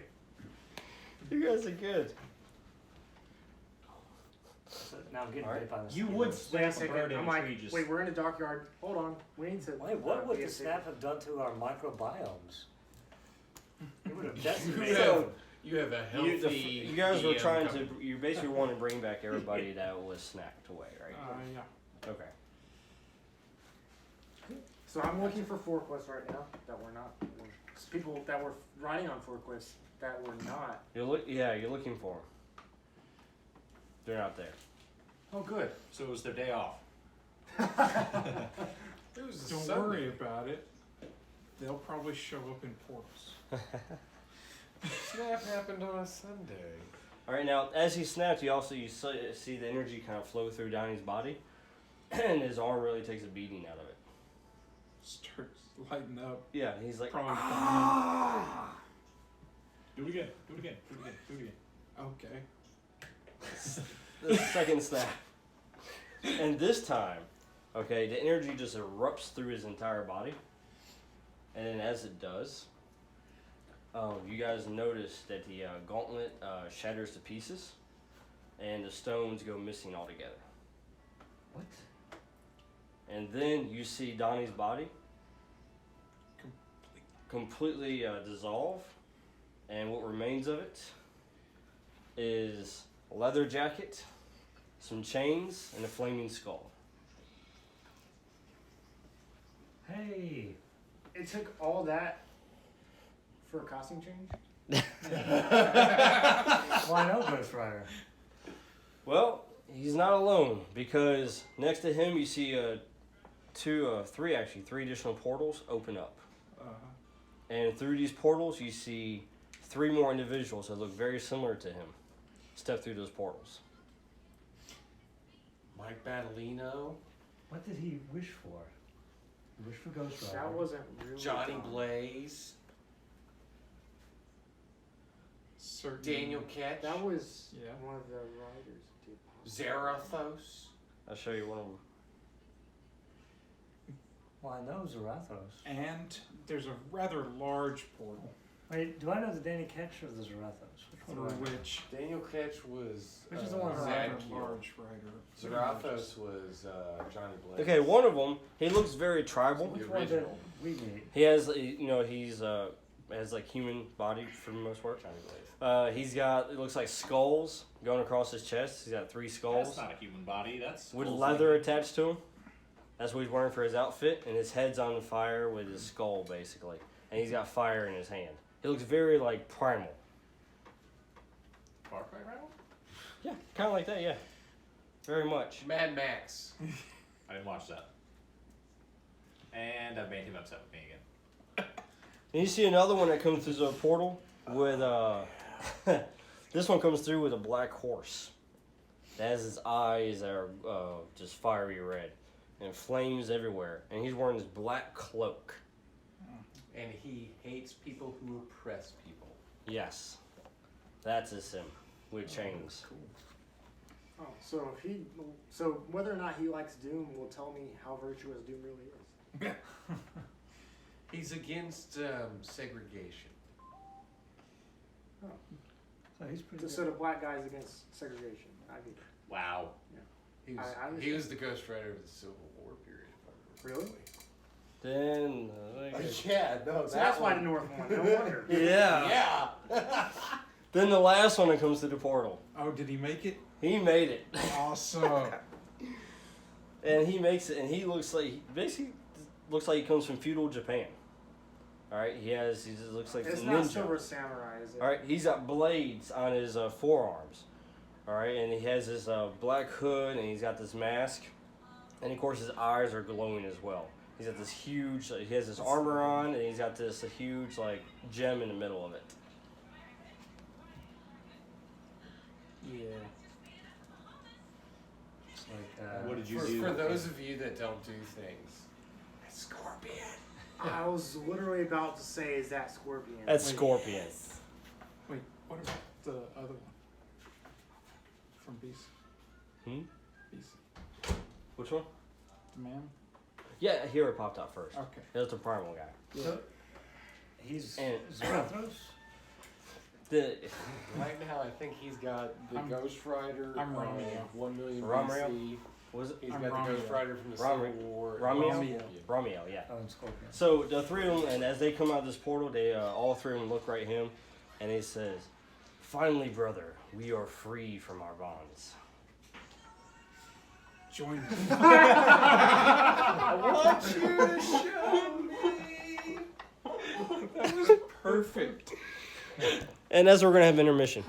You guys are good. So now I'm getting Alright. bit by the You mosquitoes. would Wait a snap a second. bird in I'm a like, tree just. wait, we're in a dockyard. Hold on. We need to. Wait, what would be the a snap have done to our microbiomes? It would have You decimated. have, you have a You, healthy. you guys were DM trying coming. to, you basically want to bring back everybody that was snapped away, right? Yeah. Okay. So I'm looking for forklifts right now that were not. People that were riding on forklifts that were not. You're looking for them. They're not there. Oh, good. So it was their day off. It was a Don't Sunday. worry about it. They'll probably show up in portals. Snap happened on a Sunday. All right, now as he snapped, you see the energy kind of flow through Donnie's body, and his arm really takes a beating out of it. Starts lighting up. Yeah, he's like, Probably. Do it again. Do it again. Do it again. Do it again. Okay. the second snap. And this time, okay, the energy just erupts through his entire body. And then as it does, you guys notice that the gauntlet shatters to pieces, and the stones go missing altogether. What? And then you see Donnie's body completely dissolve, and what remains of it is a leather jacket, some chains, and a flaming skull. Hey. It took all that for a costume change. Well, I know Ghost Rider. Well, he's not alone, because next to him you see three additional portals open up. And through these portals you see 3 more individuals that look very similar to him step through those portals. Mike Battolino, What did he wish for? He wished for Ghost Rider. That wasn't really. Johnny Tom. Blaze, Certain. Daniel Ketch, That was Yeah. one of the riders. Dude. Zarathos. I'll show you one of them. Well, I know Zarathos. And there's a rather large portal. Wait, do I know the Danny Ketch or the Zarathos? Which For one do I know? which Daniel Ketch was Which is the one a Zach rather Zadkiel. large rider. Zarathos was Johnny Blaze. Okay, one of them, he looks very tribal. Which The one did original. we meet? He has, he's has like human body for the most part. Johnny Blaze. He's got, it looks like skulls going across his chest. He's got 3 That's skulls not a human body. That's with full leather thing. attached to him. That's what he's wearing for his outfit, and his head's on fire with his skull basically, and he's got fire in his hand. He looks very like primal. Far Cry Rival? Yeah, kind of like that. Yeah, very much. Mad Max. I didn't watch that. And I've made him upset with me again. And you see another one that comes through the portal with this one comes through with a black horse. That has his eyes that are just fiery red and flames everywhere. And he's wearing this black cloak. And he hates people who oppress people. Yes, that's his sim with chains. Oh, so whether or not he likes Doom will tell me how virtuous Doom really is. He's against segregation. So he's pretty So good. the black guys against segregation. I get it. Wow. He was, I he was the Ghost Rider of the Civil War period. If I remember Really? Then. correctly. Yeah, no, So that's why the North won. No wonder. Yeah. Yeah. Then the last one that comes to the portal. Oh, did he make it? He made it. Awesome. And he makes it, and he basically looks like he comes from feudal Japan. All right, he just looks like It's a not ninja. Silver Samurai, is it? All right, he's got blades on his forearms. All right, and he has this black hood, and he's got this mask, and of course his eyes are glowing as well. He's got this huge. He has this armor on, and he's got this huge like gem in the middle of it. Yeah. It's like, What did you for, do? For those of you that don't do things, a scorpion. I was literally about to say, is that Scorpion? That's Wait. Scorpion. Wait, what about the other one? From Beast? Hmm? Beast. Which one? The man? Yeah, Hero popped out first. Okay. That was the primal guy. so he's And- Zarathos? The Right now, I think he's got the I'm- Ghost Rider. I'm Romeo. 1 million Romeo? BC. was it He's I'm got the Ghost Romeo. Rider from the Romeo. Civil War. Romeo? Romeo. Romeo? Yeah. Oh, and Scorpion. So the three of them, and as they come out of this portal, they all three of them look right at him, and he says, "Finally, brother, we are free from our bonds." Join me. I want you to show me. That was perfect. And that's where we're gonna have intermission.